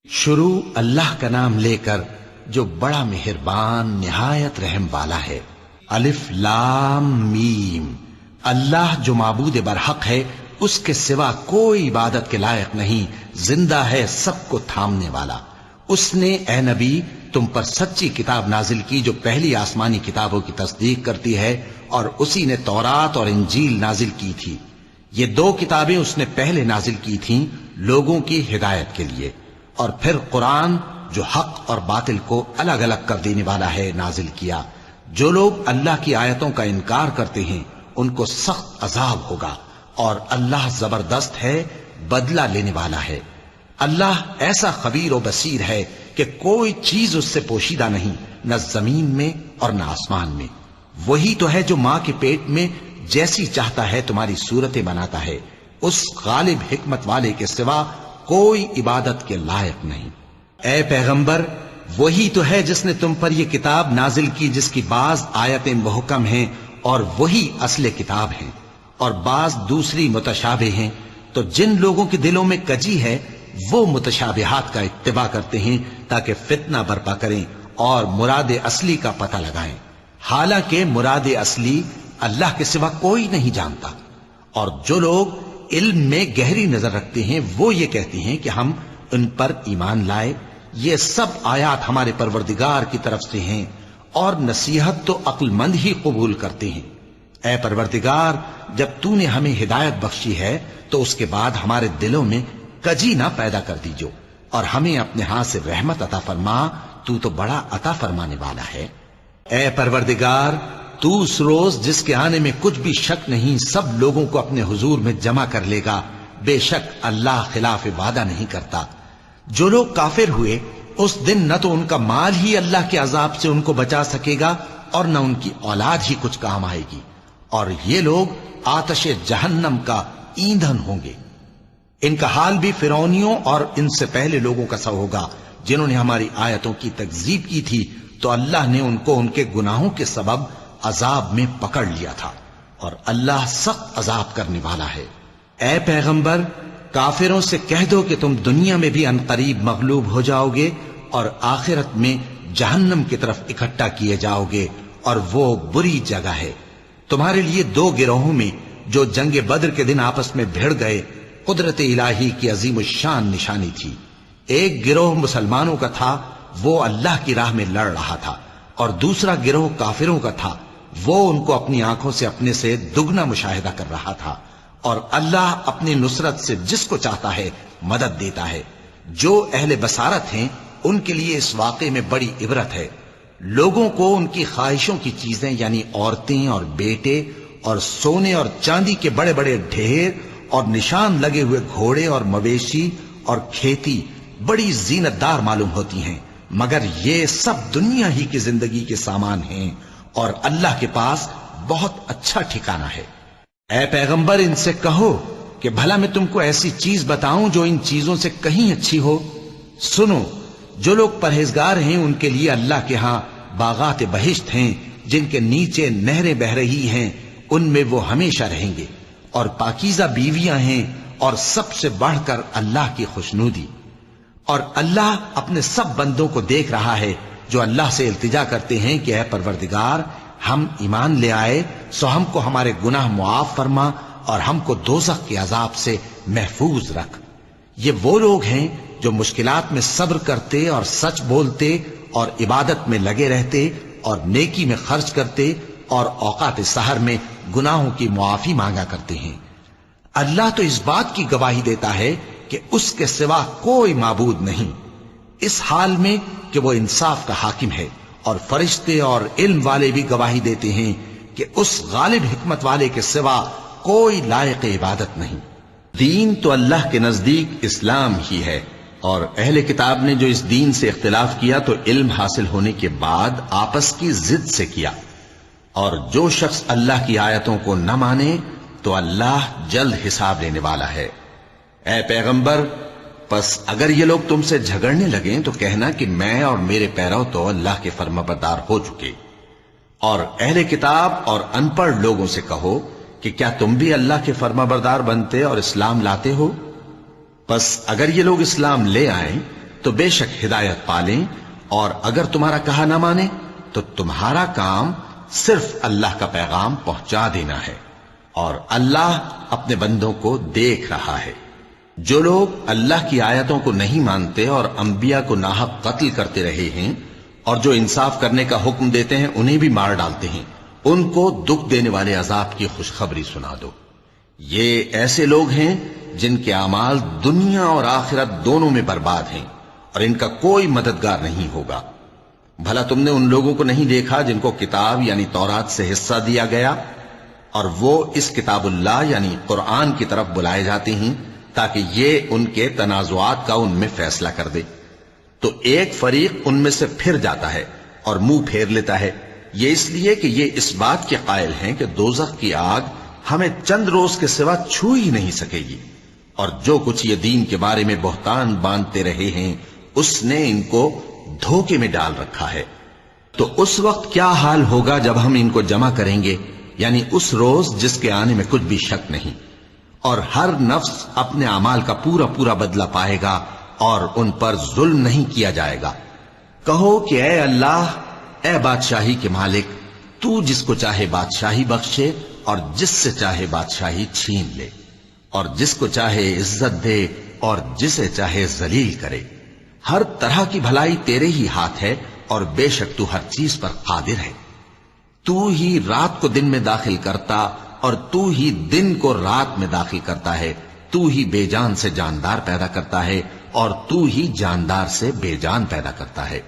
شروع اللہ کا نام لے کر جو بڑا مہربان نہایت رحم والا ہے۔ الف لام میم۔ اللہ جو معبود برحق ہے، اس کے سوا کوئی عبادت کے لائق نہیں، زندہ ہے، سب کو تھامنے والا۔ اس نے اے نبی تم پر سچی کتاب نازل کی جو پہلی آسمانی کتابوں کی تصدیق کرتی ہے، اور اسی نے تورات اور انجیل نازل کی تھی۔ یہ دو کتابیں اس نے پہلے نازل کی تھیں لوگوں کی ہدایت کے لیے، اور پھر قرآن جو حق اور باطل کو الگ الگ کر دینے والا ہے نازل کیا۔ جو لوگ اللہ کی آیتوں کا انکار کرتے ہیں ان کو سخت عذاب ہوگا، اور اللہ زبردست ہے، بدلہ لینے والا ہے۔ اللہ ایسا خبیر و بصیر ہے کہ کوئی چیز اس سے پوشیدہ نہیں، نہ زمین میں اور نہ آسمان میں۔ وہی تو ہے جو ماں کے پیٹ میں جیسی چاہتا ہے تمہاری صورتیں بناتا ہے، اس غالب حکمت والے کے سوا کوئی عبادت کے لائق نہیں۔ اے پیغمبر، وہی تو ہے جس نے تم پر یہ کتاب نازل کی جس کی بعض آیتیں محکم ہیں اور وہی اصل کتاب ہیں، اور بعض دوسری متشابہ ہیں۔ تو جن لوگوں کے دلوں میں کجی ہے وہ متشابہات کا اتباع کرتے ہیں تاکہ فتنہ برپا کریں اور مراد اصلی کا پتہ لگائیں، حالانکہ مراد اصلی اللہ کے سوا کوئی نہیں جانتا۔ اور جو لوگ علم میں گہری نظر رکھتے ہیں وہ یہ کہتے ہیں کہ ہم ان پر ایمان لائے، یہ سب آیات ہمارے پروردگار کی طرف سے ہیں، اور نصیحت تو عقل مند ہی قبول کرتے ہیں۔ اے پروردگار، جب تو نے ہمیں ہدایت بخشی ہے تو اس کے بعد ہمارے دلوں میں کجی نہ پیدا کر دیجو، اور ہمیں اپنے ہاتھ سے رحمت عطا فرما، تو بڑا عطا فرمانے والا ہے۔ اے پروردگار، تو اس روز جس کے آنے میں کچھ بھی شک نہیں سب لوگوں کو اپنے حضور میں جمع کر لے گا، بے شک اللہ خلاف وعدہ نہیں کرتا۔ جو لوگ کافر ہوئے اس دن نہ تو ان کا مال ہی اللہ کے عذاب سے ان کو بچا سکے گا اور نہ ان کی اولاد ہی کچھ کام آئے گی، اور یہ لوگ آتش جہنم کا ایندھن ہوں گے۔ ان کا حال بھی فرعونیوں اور ان سے پہلے لوگوں کا سا ہوگا جنہوں نے ہماری آیتوں کی تکذیب کی تھی، تو اللہ نے ان کو ان کے گناہوں کے سبب عذاب میں پکڑ لیا تھا، اور اللہ سخت عذاب کرنے والا ہے۔ اے پیغمبر، کافروں سے کہہ دو کہ تم دنیا میں بھی عنقریب مغلوب ہو جاؤ گے اور آخرت میں جہنم کی طرف اکٹھا کیے جاؤ گے، اور وہ بری جگہ ہے۔ تمہارے لیے دو گروہوں میں جو جنگ بدر کے دن آپس میں بھڑ گئے قدرت الہی کی عظیم الشان نشانی تھی۔ ایک گروہ مسلمانوں کا تھا، وہ اللہ کی راہ میں لڑ رہا تھا، اور دوسرا گروہ کافروں کا تھا، وہ ان کو اپنی آنکھوں سے اپنے سے دگنا مشاہدہ کر رہا تھا۔ اور اللہ اپنی نصرت سے جس کو چاہتا ہے مدد دیتا ہے۔ جو اہل بصارت ہیں ان کے لیے اس واقعے میں بڑی عبرت ہے۔ لوگوں کو ان کی خواہشوں کی چیزیں یعنی عورتیں اور بیٹے اور سونے اور چاندی کے بڑے بڑے ڈھیر اور نشان لگے ہوئے گھوڑے اور مویشی اور کھیتی بڑی زینت دار معلوم ہوتی ہیں، مگر یہ سب دنیا ہی کی زندگی کے سامان ہیں، اور اللہ کے پاس بہت اچھا ٹھکانہ ہے۔ اے پیغمبر، ان سے کہو کہ بھلا میں تم کو ایسی چیز بتاؤں جو ان چیزوں سے کہیں اچھی ہو؟ سنو، جو لوگ پرہیزگار ہیں ان کے لیے اللہ کے ہاں باغات بہشت ہیں جن کے نیچے نہریں بہ رہی ہیں، ان میں وہ ہمیشہ رہیں گے، اور پاکیزہ بیویاں ہیں، اور سب سے بڑھ کر اللہ کی خوشنودی۔ اور اللہ اپنے سب بندوں کو دیکھ رہا ہے جو اللہ سے التجا کرتے ہیں کہ اے پروردگار، ہم ایمان لے آئے سو ہم کو ہمارے گناہ معاف فرما اور ہم کو دوزخ کے عذاب سے محفوظ رکھ۔ یہ وہ لوگ ہیں جو مشکلات میں صبر کرتے اور سچ بولتے اور عبادت میں لگے رہتے اور نیکی میں خرچ کرتے اور اوقات سحر میں گناہوں کی معافی مانگا کرتے ہیں۔ اللہ تو اس بات کی گواہی دیتا ہے کہ اس کے سوا کوئی معبود نہیں، اس حال میں کہ وہ انصاف کا حاکم ہے، اور فرشتے اور علم والے بھی گواہی دیتے ہیں کہ اس غالب حکمت والے کے سوا کوئی لائق عبادت نہیں۔ دین تو اللہ کے نزدیک اسلام ہی ہے، اور اہل کتاب نے جو اس دین سے اختلاف کیا تو علم حاصل ہونے کے بعد آپس کی ضد سے کیا، اور جو شخص اللہ کی آیتوں کو نہ مانے تو اللہ جلد حساب لینے والا ہے۔ اے پیغمبر، پس اگر یہ لوگ تم سے جھگڑنے لگیں تو کہنا کہ میں اور میرے پیرو تو اللہ کے فرمانبردار ہو چکے، اور اہل کتاب اور ان پڑھ لوگوں سے کہو کہ کیا تم بھی اللہ کے فرمانبردار بنتے اور اسلام لاتے ہو؟ پس اگر یہ لوگ اسلام لے آئیں تو بے شک ہدایت پالیں، اور اگر تمہارا کہا نہ مانے تو تمہارا کام صرف اللہ کا پیغام پہنچا دینا ہے، اور اللہ اپنے بندوں کو دیکھ رہا ہے۔ جو لوگ اللہ کی آیتوں کو نہیں مانتے اور انبیاء کو ناحق قتل کرتے رہے ہیں، اور جو انصاف کرنے کا حکم دیتے ہیں انہیں بھی مار ڈالتے ہیں، ان کو دکھ دینے والے عذاب کی خوشخبری سنا دو۔ یہ ایسے لوگ ہیں جن کے اعمال دنیا اور آخرت دونوں میں برباد ہیں، اور ان کا کوئی مددگار نہیں ہوگا۔ بھلا تم نے ان لوگوں کو نہیں دیکھا جن کو کتاب یعنی تورات سے حصہ دیا گیا، اور وہ اس کتاب اللہ یعنی قرآن کی طرف بلائے جاتے ہیں تاکہ یہ ان کے تنازعات کا ان میں فیصلہ کر دے؟ تو ایک فریق ان میں سے پھر جاتا ہے اور منہ پھیر لیتا ہے، یہ اس لیے کہ یہ اس بات کے قائل ہیں کہ دوزخ کی آگ ہمیں چند روز کے سوا چھو ہی نہیں سکے گی، اور جو کچھ یہ دین کے بارے میں بہتان باندھتے رہے ہیں اس نے ان کو دھوکے میں ڈال رکھا ہے۔ تو اس وقت کیا حال ہوگا جب ہم ان کو جمع کریں گے، یعنی اس روز جس کے آنے میں کچھ بھی شک نہیں، اور ہر نفس اپنے اعمال کا پورا پورا بدلہ پائے گا، اور ان پر ظلم نہیں کیا جائے گا۔ کہو کہ اے اللہ، اے بادشاہی کے مالک، تو جس کو چاہے بادشاہی بخشے اور جس سے چاہے بادشاہی چھین لے، اور جس کو چاہے عزت دے اور جسے چاہے ذلیل کرے۔ ہر طرح کی بھلائی تیرے ہی ہاتھ ہے، اور بے شک تو ہر چیز پر قادر ہے۔ تو ہی رات کو دن میں داخل کرتا اور تو ہی دن کو رات میں داخل کرتا ہے، تو ہی بے جان سے جاندار پیدا کرتا ہے اور تو ہی جاندار سے بے جان پیدا کرتا ہے،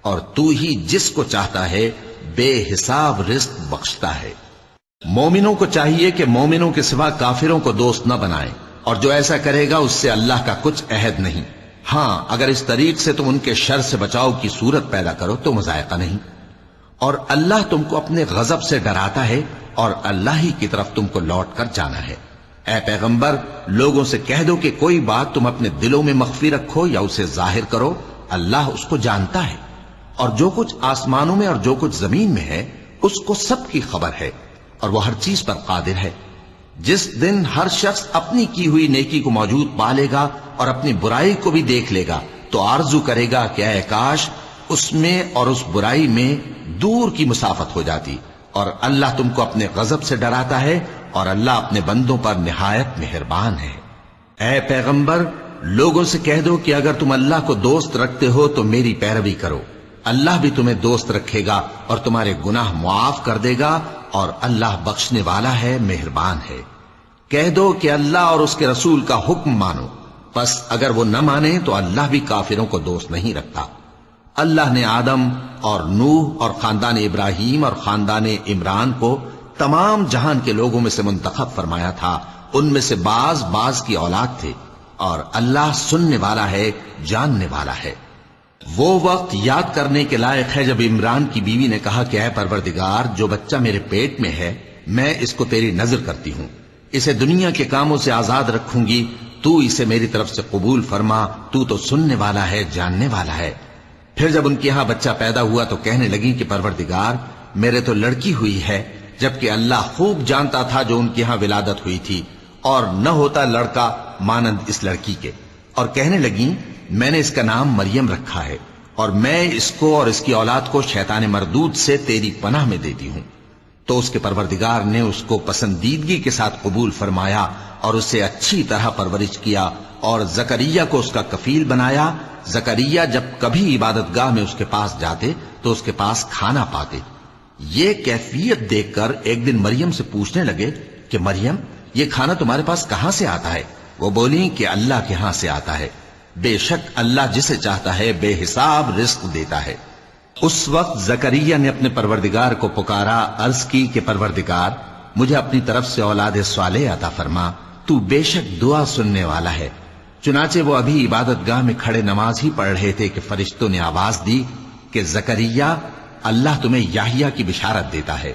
اور تو ہی جس کو چاہتا ہے بے حساب رزق بخشتا ہے۔ مومنوں کو چاہیے کہ مومنوں کے سوا کافروں کو دوست نہ بنائیں، اور جو ایسا کرے گا اس سے اللہ کا کچھ عہد نہیں۔ ہاں اگر اس طریق سے تم ان کے شر سے بچاؤ کی صورت پیدا کرو تو مذائقہ نہیں۔ اور اللہ تم کو اپنے غضب سے ڈراتا ہے، اور اللہ ہی کی طرف تم کو لوٹ کر جانا ہے۔ اے پیغمبر، لوگوں سے کہہ دو کہ کوئی بات تم اپنے دلوں میں مخفی رکھو یا اسے ظاہر کرو، اللہ اس کو جانتا ہے، اور جو کچھ آسمانوں میں اور جو کچھ زمین میں ہے اس کو سب کی خبر ہے، اور وہ ہر چیز پر قادر ہے۔ جس دن ہر شخص اپنی کی ہوئی نیکی کو موجود پا لے گا اور اپنی برائی کو بھی دیکھ لے گا تو آرزو کرے گا کہ اے کاش اس میں اور اس برائی میں دور کی مسافت ہو جاتی، اور اللہ تم کو اپنے غضب سے ڈراتا ہے، اور اللہ اپنے بندوں پر نہایت مہربان ہے۔ اے پیغمبر، لوگوں سے کہہ دو کہ اگر تم اللہ کو دوست رکھتے ہو تو میری پیروی کرو، اللہ بھی تمہیں دوست رکھے گا اور تمہارے گناہ معاف کر دے گا، اور اللہ بخشنے والا ہے، مہربان ہے۔ کہہ دو کہ اللہ اور اس کے رسول کا حکم مانو، پس اگر وہ نہ مانے تو اللہ بھی کافروں کو دوست نہیں رکھتا۔ اللہ نے آدم اور نوح اور خاندان ابراہیم اور خاندان عمران کو تمام جہان کے لوگوں میں سے منتخب فرمایا تھا، ان میں سے بعض کی اولاد تھے، اور اللہ سننے والا ہے، جاننے والا ہے۔ وہ وقت یاد کرنے کے لائق ہے جب عمران کی بیوی نے کہا کہ اے پروردگار، جو بچہ میرے پیٹ میں ہے میں اس کو تیری نظر کرتی ہوں، اسے دنیا کے کاموں سے آزاد رکھوں گی، تو اسے میری طرف سے قبول فرما، تو سننے والا ہے، جاننے والا ہے۔ پھر جب ان کے ہاں بچہ پیدا ہوا تو کہنے لگی کہ پروردگار، میرے تو لڑکی ہوئی ہے، جبکہ اللہ خوب جانتا تھا جو ان کے ہاں ولادت ہوئی تھی، اور نہ ہوتا لڑکا مانند اس لڑکی کے۔ اور کہنے لگی میں نے اس کا نام مریم رکھا ہے، اور میں اس کو اور اس کی اولاد کو شیطان مردود سے تیری پناہ میں دیتی ہوں۔ تو اس کے پروردگار نے اس کو پسندیدگی کے ساتھ قبول فرمایا اور اسے اچھی طرح پرورش کیا، اور زکریا کو اس کا کفیل بنایا۔ زکریا جب کبھی عبادت گاہ میں اس کے پاس جاتے تو اس کے پاس کھانا پاتے۔ یہ کیفیت دیکھ کر ایک دن مریم سے پوچھنے لگے کہ مریم، یہ کھانا تمہارے پاس کہاں سے آتا ہے؟ وہ بولی کہ اللہ کے ہاں سے آتا ہے، بے شک اللہ جسے چاہتا ہے بے حساب رزق دیتا ہے۔ اس وقت زکریا نے اپنے پروردگار کو پکارا، عرض کی کہ پروردگار، مجھے اپنی طرف سے اولاد صالح عطا فرما، تو بے شک دعا سننے والا ہے۔ چنانچہ وہ ابھی عبادت گاہ میں کھڑے نماز ہی پڑھ رہے تھے کہ فرشتوں نے آواز دی کہ زکریا، اللہ تمہیں یحییٰ کی بشارت دیتا ہے،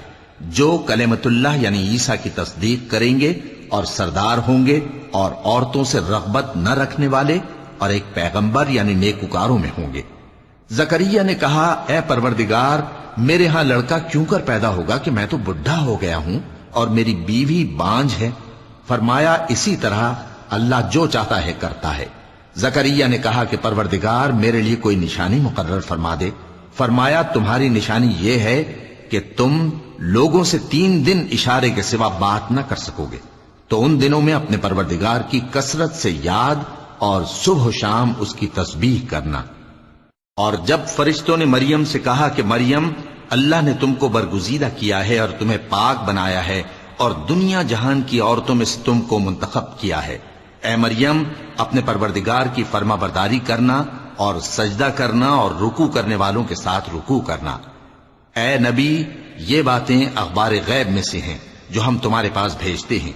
جو کلمۃ اللہ یعنی عیسیٰ کی تصدیق کریں گے اور سردار ہوں گے اور عورتوں سے رغبت نہ رکھنے والے اور ایک پیغمبر یعنی نیکوکاروں میں ہوں گے۔ زکریا نے کہا، اے پروردگار، میرے ہاں لڑکا کیوں کر پیدا ہوگا کہ میں تو بڈھا ہو گیا ہوں اور میری بیوی بانجھ ہے۔ فرمایا، اسی طرح اللہ جو چاہتا ہے کرتا ہے۔ زکریا نے کہا کہ پروردگار میرے لیے کوئی نشانی مقرر فرما دے۔ فرمایا تمہاری نشانی یہ ہے کہ تم لوگوں سے 3 دن اشارے کے سوا بات نہ کر سکو گے، تو ان دنوں میں اپنے پروردگار کی کثرت سے یاد اور صبح و شام اس کی تسبیح کرنا۔ اور جب فرشتوں نے مریم سے کہا کہ مریم، اللہ نے تم کو برگزیدہ کیا ہے اور تمہیں پاک بنایا ہے اور دنیا جہان کی عورتوں میں سے تم کو منتخب کیا ہے، اے مریم اپنے پروردگار کی فرما برداری کرنا اور سجدہ کرنا اور رکوع کرنے والوں کے ساتھ رکوع کرنا۔ اے نبی، یہ باتیں اخبار غیب میں سے ہیں جو ہم تمہارے پاس بھیجتے ہیں۔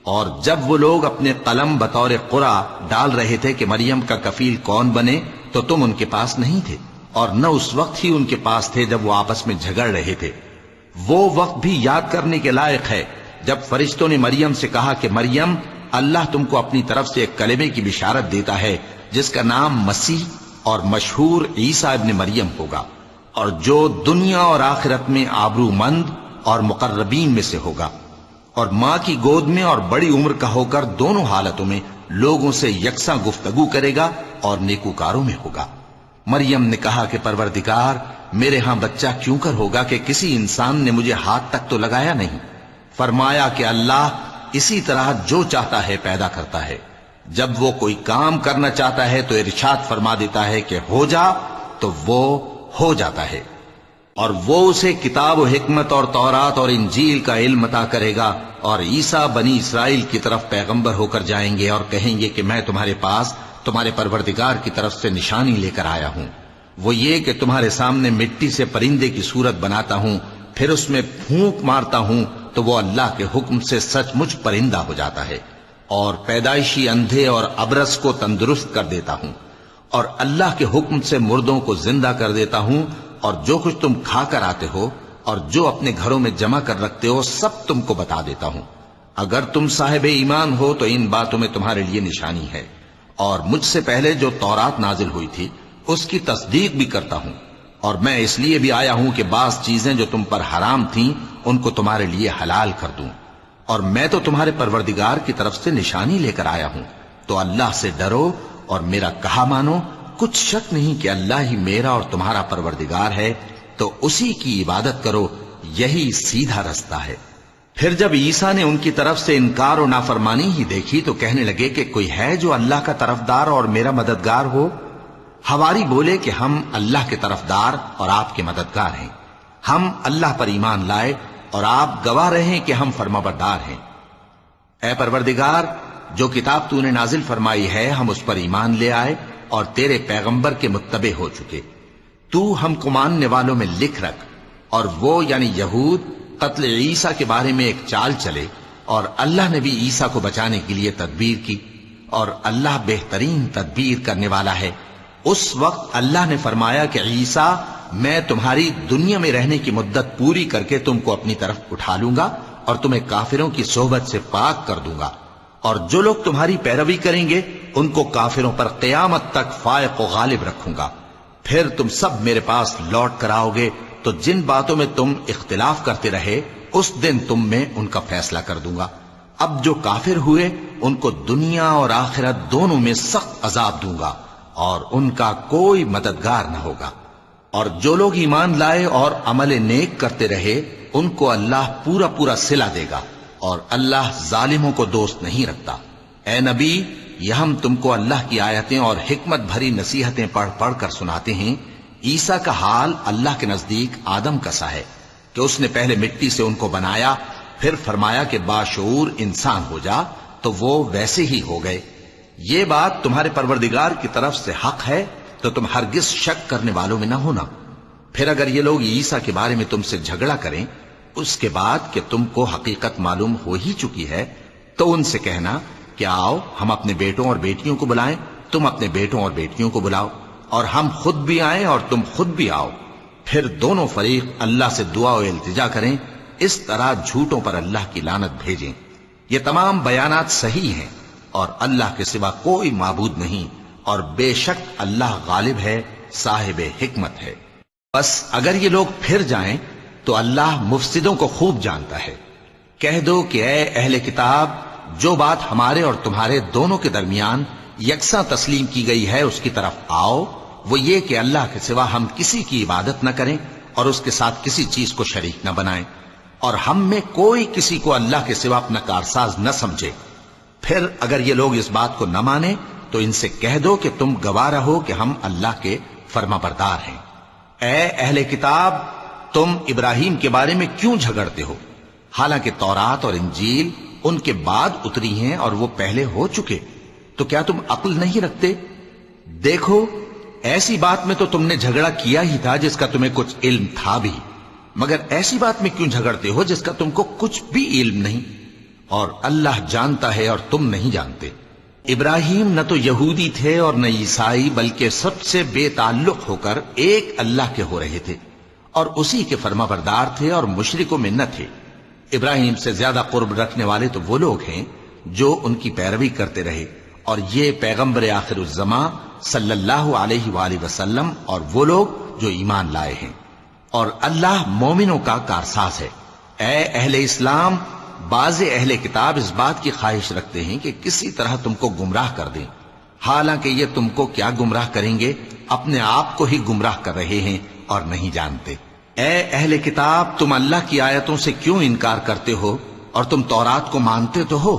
اور جب وہ لوگ اپنے قلم بطور قرعہ ڈال رہے تھے کہ مریم کا کفیل کون بنے، تو تم ان کے پاس نہیں تھے، اور نہ اس وقت ہی ان کے پاس تھے جب وہ آپس میں جھگڑ رہے تھے۔ وہ وقت بھی یاد کرنے کے لائق ہے جب فرشتوں نے مریم سے کہا کہ مریم، اللہ تم کو اپنی طرف سے ایک کلمے کی بشارت دیتا ہے جس کا نام مسیح اور مشہور عیسیٰ ابن مریم ہوگا، اور جو دنیا اور آخرت میں آبرو مند اور مقربین میں سے ہوگا، اور ماں کی گود میں اور بڑی عمر کا ہو کر دونوں حالتوں میں لوگوں سے یکساں گفتگو کرے گا اور نیکوکاروں میں ہوگا۔ مریم نے کہا کہ پروردگار، میرے ہاں بچہ کیوں کر ہوگا کہ کسی انسان نے مجھے ہاتھ تک تو لگایا نہیں۔ فرمایا کہ اللہ اسی طرح جو چاہتا ہے پیدا کرتا ہے، جب وہ کوئی کام کرنا چاہتا ہے تو ارشاد فرما دیتا ہے کہ ہو جا، تو وہ ہو جاتا ہے۔ اور وہ اسے کتاب و حکمت اور تورات اور انجیل کا علم عطا کرے گا، اور عیسیٰ بنی اسرائیل کی طرف پیغمبر ہو کر جائیں گے اور کہیں گے کہ میں تمہارے پاس تمہارے پروردگار کی طرف سے نشانی لے کر آیا ہوں، وہ یہ کہ تمہارے سامنے مٹی سے پرندے کی صورت بناتا ہوں، پھر اس میں پھونک مارتا ہوں تو وہ اللہ کے حکم سے سچ مچ پرندہ ہو جاتا ہے، اور پیدائشی اندھے اور ابرص کو تندرست کر دیتا ہوں، اور اللہ کے حکم سے مردوں کو زندہ کر دیتا ہوں، اور جو کچھ تم کھا کر آتے ہو اور جو اپنے گھروں میں جمع کر رکھتے ہو سب تم کو بتا دیتا ہوں۔ اگر تم صاحب ایمان ہو تو ان باتوں میں تمہارے لیے نشانی ہے، اور مجھ سے پہلے جو تورات نازل ہوئی تھی اس کی تصدیق بھی کرتا ہوں، اور میں اس لیے بھی آیا ہوں کہ بعض چیزیں جو تم پر حرام تھیں ان کو تمہارے لیے حلال کر دوں، اور میں تو تمہارے پروردگار کی طرف سے نشانی لے کر آیا ہوں، تو اللہ سے ڈرو اور میرا کہا مانو۔ کچھ شک نہیں کہ اللہ ہی میرا اور تمہارا پروردگار ہے، تو اسی کی عبادت کرو، یہی سیدھا رستہ ہے۔ پھر جب عیسیٰ نے ان کی طرف سے انکار و نافرمانی ہی دیکھی تو کہنے لگے کہ کوئی ہے جو اللہ کا طرفدار اور میرا مددگار ہو؟ حواری بولے کہ ہم اللہ کے طرفدار اور آپ کے مددگار ہیں، ہم اللہ پر ایمان لائے اور آپ گواہ رہیں کہ ہم فرمانبردار ہیں۔ اے پروردگار، جو کتاب تو نے نازل فرمائی ہے ہم اس پر ایمان لے آئے اور تیرے پیغمبر کے متبع ہو چکے۔ تو ہم کو ماننے والوں میں لکھ رکھ، اور وہ یعنی یہود قتل عیسیٰ کے بارے میں ایک چال چلے، اور اللہ نے بھی عیسیٰ کو بچانے کے لیے تدبیر کی، اور اللہ بہترین تدبیر کرنے والا ہے۔ اس وقت اللہ نے فرمایا کہ عیسیٰ، میں تمہاری دنیا میں رہنے کی مدت پوری کر کے تم کو اپنی طرف اٹھا لوں گا اور تمہیں کافروں کی صحبت سے پاک کر دوں گا، اور جو لوگ تمہاری پیروی کریں گے ان کو کافروں پر قیامت تک فائق و غالب رکھوں گا۔ پھر تم سب میرے پاس لوٹ کر آؤ گے تو جن باتوں میں تم اختلاف کرتے رہے اس دن تم میں ان کا فیصلہ کر دوں گا۔ اب جو کافر ہوئے ان کو دنیا اور آخرت دونوں میں سخت عذاب دوں گا، اور ان کا کوئی مددگار نہ ہوگا۔ اور جو لوگ ایمان لائے اور عمل نیک کرتے رہے ان کو اللہ پورا پورا صلہ دے گا، اور اللہ ظالموں کو دوست نہیں رکھتا۔ اے نبی، یہ ہم تم کو اللہ کی آیتیں اور حکمت بھری نصیحتیں پڑھ پڑھ کر سناتے ہیں۔ عیسیٰ کا حال اللہ کے نزدیک آدم کا سا ہے کہ اس نے پہلے مٹی سے ان کو بنایا، پھر فرمایا کہ باشعور انسان ہو جا، تو وہ ویسے ہی ہو گئے۔ یہ بات تمہارے پروردگار کی طرف سے حق ہے، تو تم ہرگز شک کرنے والوں میں نہ ہونا۔ پھر اگر یہ لوگ عیسیٰ کے بارے میں تم سے جھگڑا کریں اس کے بعد کہ تم کو حقیقت معلوم ہو ہی چکی ہے، تو ان سے کہنا کہ آؤ ہم اپنے بیٹوں اور بیٹیوں کو بلائیں، تم اپنے بیٹوں اور بیٹیوں کو بلاؤ، اور ہم خود بھی آئیں اور تم خود بھی آؤ، پھر دونوں فریق اللہ سے دعا و التجا کریں، اس طرح جھوٹوں پر اللہ کی لعنت بھیجیں۔ یہ تمام بیانات صحیح ہیں، اور اللہ کے سوا کوئی معبود نہیں، اور بے شک اللہ غالب ہے، صاحب حکمت ہے۔ بس اگر یہ لوگ پھر جائیں تو اللہ مفسدوں کو خوب جانتا ہے۔ کہہ دو کہ اے اہل کتاب، جو بات ہمارے اور تمہارے دونوں کے درمیان یکساں تسلیم کی گئی ہے اس کی طرف آؤ، وہ یہ کہ اللہ کے سوا ہم کسی کی عبادت نہ کریں اور اس کے ساتھ کسی چیز کو شریک نہ بنائیں، اور ہم میں کوئی کسی کو اللہ کے سوا اپنا کارساز نہ سمجھے۔ پھر اگر یہ لوگ اس بات کو نہ مانیں تو ان سے کہہ دو کہ تم گواہ رہو کہ ہم اللہ کے فرما بردار ہیں۔ اے اہل کتاب، تم ابراہیم کے بارے میں کیوں جھگڑتے ہو؟ حالانکہ تورات اور انجیل ان کے بعد اتری ہیں اور وہ پہلے ہو چکے، تو کیا تم عقل نہیں رکھتے؟ دیکھو، ایسی بات میں تو تم نے جھگڑا کیا ہی تھا جس کا تمہیں کچھ علم تھا بھی، مگر ایسی بات میں کیوں جھگڑتے ہو جس کا تم کو کچھ بھی علم نہیں؟ اور اللہ جانتا ہے اور تم نہیں جانتے۔ ابراہیم نہ تو یہودی تھے اور نہ عیسائی، بلکہ سب سے بے تعلق ہو کر ایک اللہ کے ہو رہے تھے اور اسی کے فرما بردار تھے اور مشرکوں میں نہ تھے۔ ابراہیم سے زیادہ قرب رکھنے والے تو وہ لوگ ہیں جو ان کی پیروی کرتے رہے، اور یہ پیغمبر آخر الزماں صلی اللہ علیہ وآلہ وسلم اور وہ لوگ جو ایمان لائے ہیں، اور اللہ مومنوں کا کارساز ہے۔ اے اہل اسلام، بعض اہل کتاب اس بات کی خواہش رکھتے ہیں کہ کسی طرح تم کو گمراہ کر دیں، حالانکہ یہ تم کو کیا گمراہ کریں گے، اپنے آپ کو ہی گمراہ کر رہے ہیں اور نہیں جانتے۔ اے اہل کتاب، تم اللہ کی آیتوں سے کیوں انکار کرتے ہو اور تم تورات کو مانتے تو ہو؟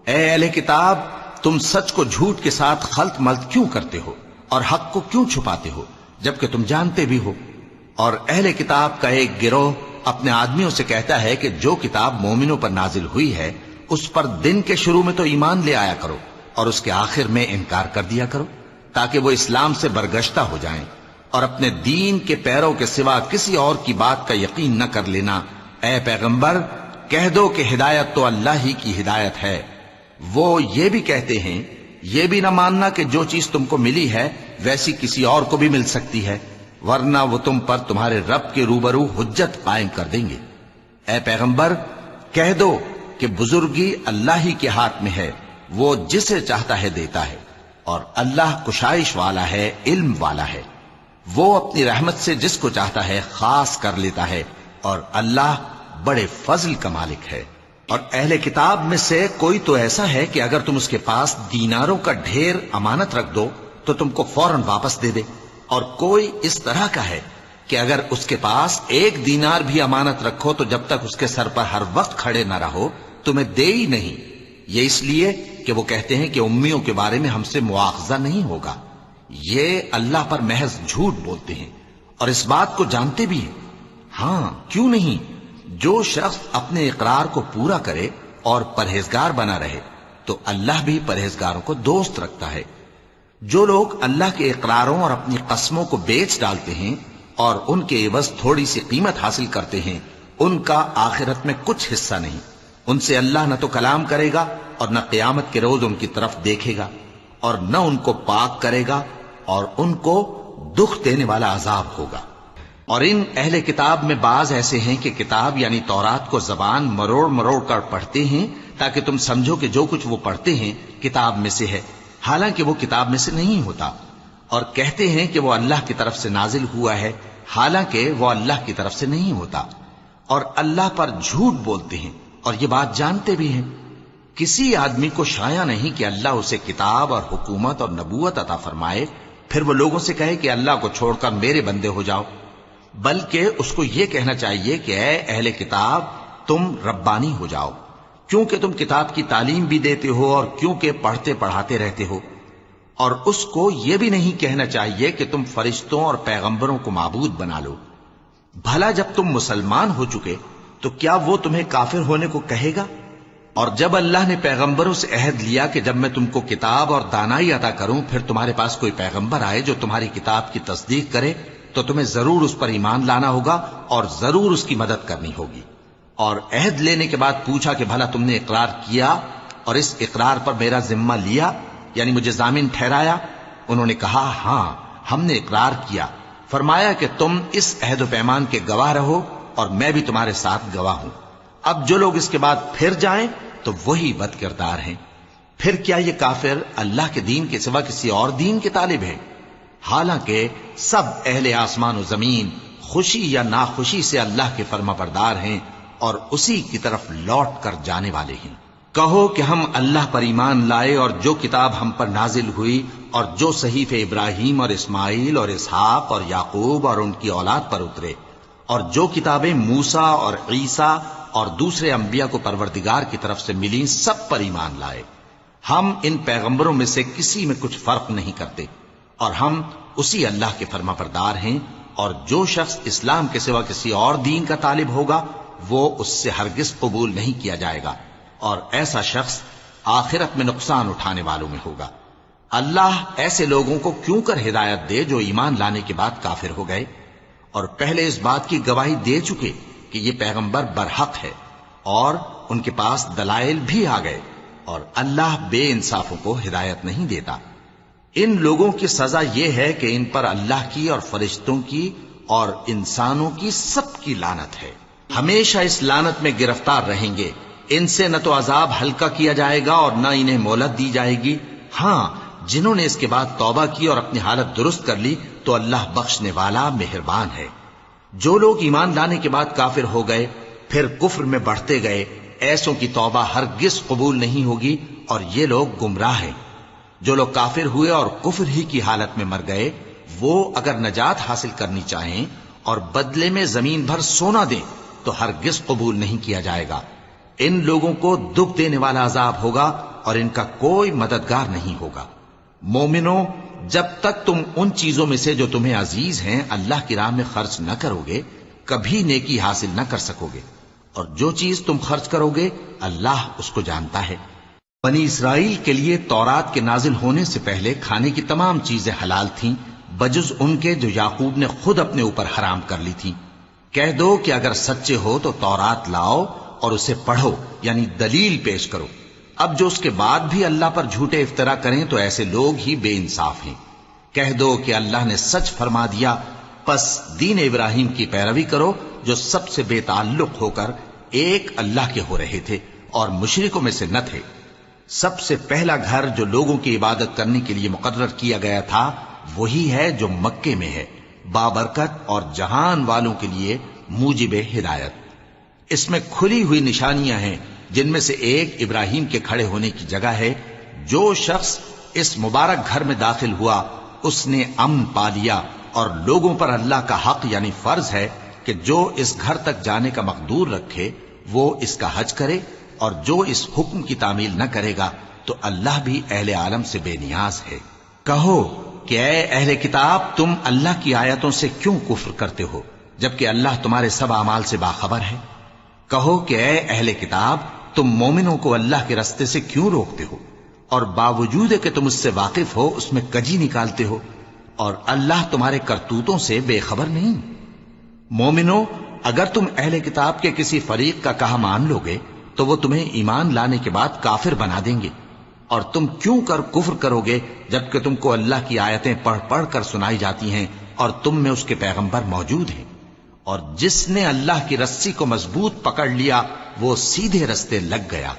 اے اہل کتاب، تم سچ کو جھوٹ کے ساتھ خلط ملط کیوں کرتے ہو اور حق کو کیوں چھپاتے ہو جبکہ تم جانتے بھی ہو؟ اور اہل کتاب کا ایک گروہ اپنے آدمیوں سے کہتا ہے کہ جو کتاب مومنوں پر نازل ہوئی ہے اس پر دن کے شروع میں تو ایمان لے آیا کرو اور اس کے آخر میں انکار کر دیا کرو، تاکہ وہ اسلام سے برگشتہ ہو جائیں، اور اپنے دین کے پیروں کے سوا کسی اور کی بات کا یقین نہ کر لینا۔ اے پیغمبر، کہہ دو کہ ہدایت تو اللہ ہی کی ہدایت ہے۔ وہ یہ بھی کہتے ہیں، یہ بھی نہ ماننا کہ جو چیز تم کو ملی ہے ویسی کسی اور کو بھی مل سکتی ہے، ورنہ وہ تم پر تمہارے رب کے روبرو حجت قائم کر دیں گے۔ اے پیغمبر، کہہ دو کہ بزرگی اللہ ہی کے ہاتھ میں ہے، وہ جسے چاہتا ہے دیتا ہے، اور اللہ کشائش والا ہے، علم والا ہے۔ وہ اپنی رحمت سے جس کو چاہتا ہے خاص کر لیتا ہے، اور اللہ بڑے فضل کا مالک ہے۔ اور اہل کتاب میں سے کوئی تو ایسا ہے کہ اگر تم اس کے پاس دیناروں کا ڈھیر امانت رکھ دو تو تم کو فوراً واپس دے دے، اور کوئی اس طرح کا ہے کہ اگر اس کے پاس 1 دینار بھی امانت رکھو تو جب تک اس کے سر پر ہر وقت کھڑے نہ رہو تمہیں دے ہی نہیں، یہ اس لیے کہ وہ کہتے ہیں کہ امیوں کے بارے میں ہم سے مواخذہ نہیں ہوگا۔ یہ اللہ پر محض جھوٹ بولتے ہیں اور اس بات کو جانتے بھی ہیں۔ ہاں، کیوں نہیں، جو شخص اپنے اقرار کو پورا کرے اور پرہیزگار بنا رہے تو اللہ بھی پرہیزگاروں کو دوست رکھتا ہے۔ جو لوگ اللہ کے اقراروں اور اپنی قسموں کو بیچ ڈالتے ہیں اور ان کے عوض تھوڑی سی قیمت حاصل کرتے ہیں، ان کا آخرت میں کچھ حصہ نہیں۔ ان سے اللہ نہ تو کلام کرے گا اور نہ قیامت کے روز ان کی طرف دیکھے گا، اور نہ ان کو پاک کرے گا، اور ان کو دکھ دینے والا عذاب ہوگا۔ اور ان اہل کتاب میں بعض ایسے ہیں کہ کتاب یعنی تورات کو زبان مروڑ مروڑ کر پڑھتے ہیں تاکہ تم سمجھو کہ جو کچھ وہ پڑھتے ہیں کتاب میں سے ہے، حالانکہ وہ کتاب میں سے نہیں ہوتا، اور کہتے ہیں کہ وہ اللہ کی طرف سے نازل ہوا ہے، حالانکہ وہ اللہ کی طرف سے نہیں ہوتا، اور اللہ پر جھوٹ بولتے ہیں اور یہ بات جانتے بھی ہیں۔ کسی آدمی کو شایع نہیں کہ اللہ اسے کتاب اور حکومت اور نبوت عطا فرمائے پھر وہ لوگوں سے کہے کہ اللہ کو چھوڑ کر میرے بندے ہو جاؤ، بلکہ اس کو یہ کہنا چاہیے کہ اے اہل کتاب، تم ربانی ہو جاؤ، کیونکہ تم کتاب کی تعلیم بھی دیتے ہو اور کیونکہ پڑھتے پڑھاتے رہتے ہو۔ اور اس کو یہ بھی نہیں کہنا چاہیے کہ تم فرشتوں اور پیغمبروں کو معبود بنا لو۔ بھلا جب تم مسلمان ہو چکے تو کیا وہ تمہیں کافر ہونے کو کہے گا؟ اور جب اللہ نے پیغمبروں سے عہد لیا کہ جب میں تم کو کتاب اور دانائی عطا کروں پھر تمہارے پاس کوئی پیغمبر آئے جو تمہاری کتاب کی تصدیق کرے تو تمہیں ضرور اس پر ایمان لانا ہوگا اور ضرور اس کی مدد کرنی ہوگی۔ اور عہد لینے کے بعد پوچھا کہ بھلا تم نے اقرار کیا اور اس اقرار پر میرا ذمہ لیا، یعنی مجھے ضامن ٹھہرایا؟ انہوں نے کہا ہاں، ہم نے اقرار کیا۔ فرمایا کہ تم اس عہد و پیمان کے گواہ رہو اور میں بھی تمہارے ساتھ گواہ ہوں۔ اب جو لوگ اس کے بعد پھر جائیں تو وہی بد کردار ہیں۔ پھر کیا یہ کافر اللہ کے دین کے سوا کسی اور دین کے طالب ہیں؟ حالانکہ سب اہل آسمان و زمین خوشی یا ناخوشی سے اللہ کے فرما بردار ہیں اور اسی کی طرف لوٹ کر جانے والے ہیں۔ کہو کہ ہم اللہ پر ایمان لائے اور جو کتاب ہم پر نازل ہوئی اور جو صحیفے ابراہیم اور اسماعیل اور اسحاق اور یعقوب اور ان کی اولاد پر اترے، اور جو کتابیں موسیٰ اور عیسیٰ اور دوسرے انبیاء کو پروردگار کی طرف سے ملیں، سب پر ایمان لائے۔ ہم ان پیغمبروں میں سے کسی میں کچھ فرق نہیں کرتے، اور ہم اسی اللہ کے فرما بردار ہیں، اور جو شخص اسلام کے سوا کسی اور دین کا طالب ہوگا وہ اس سے ہرگز قبول نہیں کیا جائے گا، اور ایسا شخص آخرت میں نقصان اٹھانے والوں میں ہوگا۔ اللہ ایسے لوگوں کو کیوں کر ہدایت دے جو ایمان لانے کے بعد کافر ہو گئے اور پہلے اس بات کی گواہی دے چکے کہ یہ پیغمبر برحق ہے اور ان کے پاس دلائل بھی آ گئے، اور اللہ بے انصافوں کو ہدایت نہیں دیتا۔ ان لوگوں کی سزا یہ ہے کہ ان پر اللہ کی اور فرشتوں کی اور انسانوں کی سب کی لعنت ہے، ہمیشہ اس لعنت میں گرفتار رہیں گے۔ ان سے نہ تو عذاب ہلکا کیا جائے گا اور نہ انہیں مہلت دی جائے گی۔ ہاں، جنہوں نے اس کے بعد توبہ کی اور اپنی حالت درست کر لی تو اللہ بخشنے والا مہربان ہے۔ جو لوگ ایمان لانے کے بعد کافر ہو گئے پھر کفر میں بڑھتے گئے، ایسوں کی توبہ ہرگز قبول نہیں ہوگی، اور یہ لوگ گمراہ ہیں۔ جو لوگ کافر ہوئے اور کفر ہی کی حالت میں مر گئے، وہ اگر نجات حاصل کرنی چاہیں اور بدلے میں زمین بھر سونا دیں تو ہرگز قبول نہیں کیا جائے گا۔ ان لوگوں کو دکھ دینے والا عذاب ہوگا اور ان کا کوئی مددگار نہیں ہوگا۔ مومنوں، جب تک تم ان چیزوں میں سے جو تمہیں عزیز ہیں اللہ کی راہ میں خرچ نہ کرو گے، کبھی نیکی حاصل نہ کر سکو گے، اور جو چیز تم خرچ کرو گے اللہ اس کو جانتا ہے۔ بنی اسرائیل کے لیے تورات کے نازل ہونے سے پہلے کھانے کی تمام چیزیں حلال تھیں بجز ان کے جو یعقوب نے خود اپنے اوپر حرام کر لی تھیں۔ کہہ دو کہ اگر سچے ہو تو تورات لاؤ اور اسے پڑھو، یعنی دلیل پیش کرو۔ اب جو اس کے بعد بھی اللہ پر جھوٹے افطرا کریں تو ایسے لوگ ہی بے انصاف ہیں۔ کہہ دو کہ اللہ نے سچ فرما دیا، پس دین ابراہیم کی پیروی کرو جو سب سے بے تعلق ہو کر ایک اللہ کے ہو رہے تھے اور مشرکوں میں سے نہ تھے۔ سب سے پہلا گھر جو لوگوں کی عبادت کرنے کے لیے مقرر کیا گیا تھا وہی ہے جو مکے میں ہے، بابرکت اور جہان والوں کے لیے موجب ہدایت۔ اس میں کھلی ہوئی نشانیاں ہیں جن میں سے ایک ابراہیم کے کھڑے ہونے کی جگہ ہے۔ جو شخص اس مبارک گھر میں داخل ہوا اس نے امن پا لیا، اور لوگوں پر اللہ کا حق یعنی فرض ہے کہ جو اس گھر تک جانے کا مقدور رکھے وہ اس کا حج کرے، اور جو اس حکم کی تعمیل نہ کرے گا تو اللہ بھی اہل عالم سے بے نیاز ہے۔ کہو کہ اے اہل کتاب، تم اللہ کی آیتوں سے کیوں کفر کرتے ہو جبکہ اللہ تمہارے سب اعمال سے باخبر ہے؟ کہو کہ اے اہل کتاب، تم مومنوں کو اللہ کے رستے سے کیوں روکتے ہو، اور باوجود کہ تم اس سے واقف ہو اس میں کجی نکالتے ہو، اور اللہ تمہارے کرتوتوں سے بے خبر نہیں؟ مومنوں، اگر تم اہل کتاب کے کسی فریق کا کہا مان لو گے تو وہ تمہیں ایمان لانے کے بعد کافر بنا دیں گے، اور تم کیوں کر کفر کرو گے جبکہ تم کو اللہ کی آیتیں پڑھ پڑھ کر سنائی جاتی ہیں اور تم میں اس کے پیغمبر موجود ہیں۔ اور جس نے اللہ کی رسی کو مضبوط پکڑ لیا وہ سیدھے رستے لگ گیا۔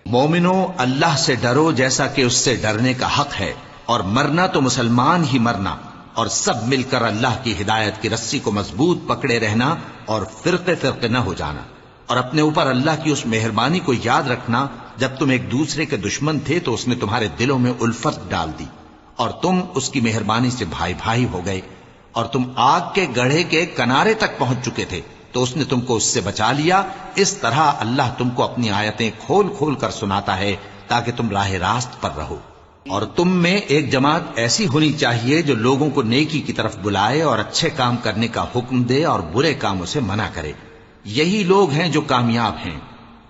مومنوں، اللہ سے ڈرو جیسا کہ اس سے ڈرنے کا حق ہے، اور مرنا تو مسلمان ہی مرنا، اور سب مل کر اللہ کی ہدایت کی رسی کو مضبوط پکڑے رہنا اور فرقے فرقے نہ ہو جانا، اور اپنے اوپر اللہ کی اس مہربانی کو یاد رکھنا جب تم ایک دوسرے کے دشمن تھے تو اس نے تمہارے دلوں میں الفت ڈال دی اور تم اس کی مہربانی سے بھائی بھائی ہو گئے، اور تم آگ کے گڑھے کے کنارے تک پہنچ چکے تھے تو اس نے تم کو اس سے بچا لیا۔ اس طرح اللہ تم کو اپنی آیتیں کھول کھول کر سناتا ہے تاکہ تم راہ راست پر رہو۔ اور تم میں ایک جماعت ایسی ہونی چاہیے جو لوگوں کو نیکی کی طرف بلائے اور اچھے کام کرنے کا حکم دے اور برے کاموں سے منع کرے۔ یہی لوگ ہیں جو کامیاب ہیں،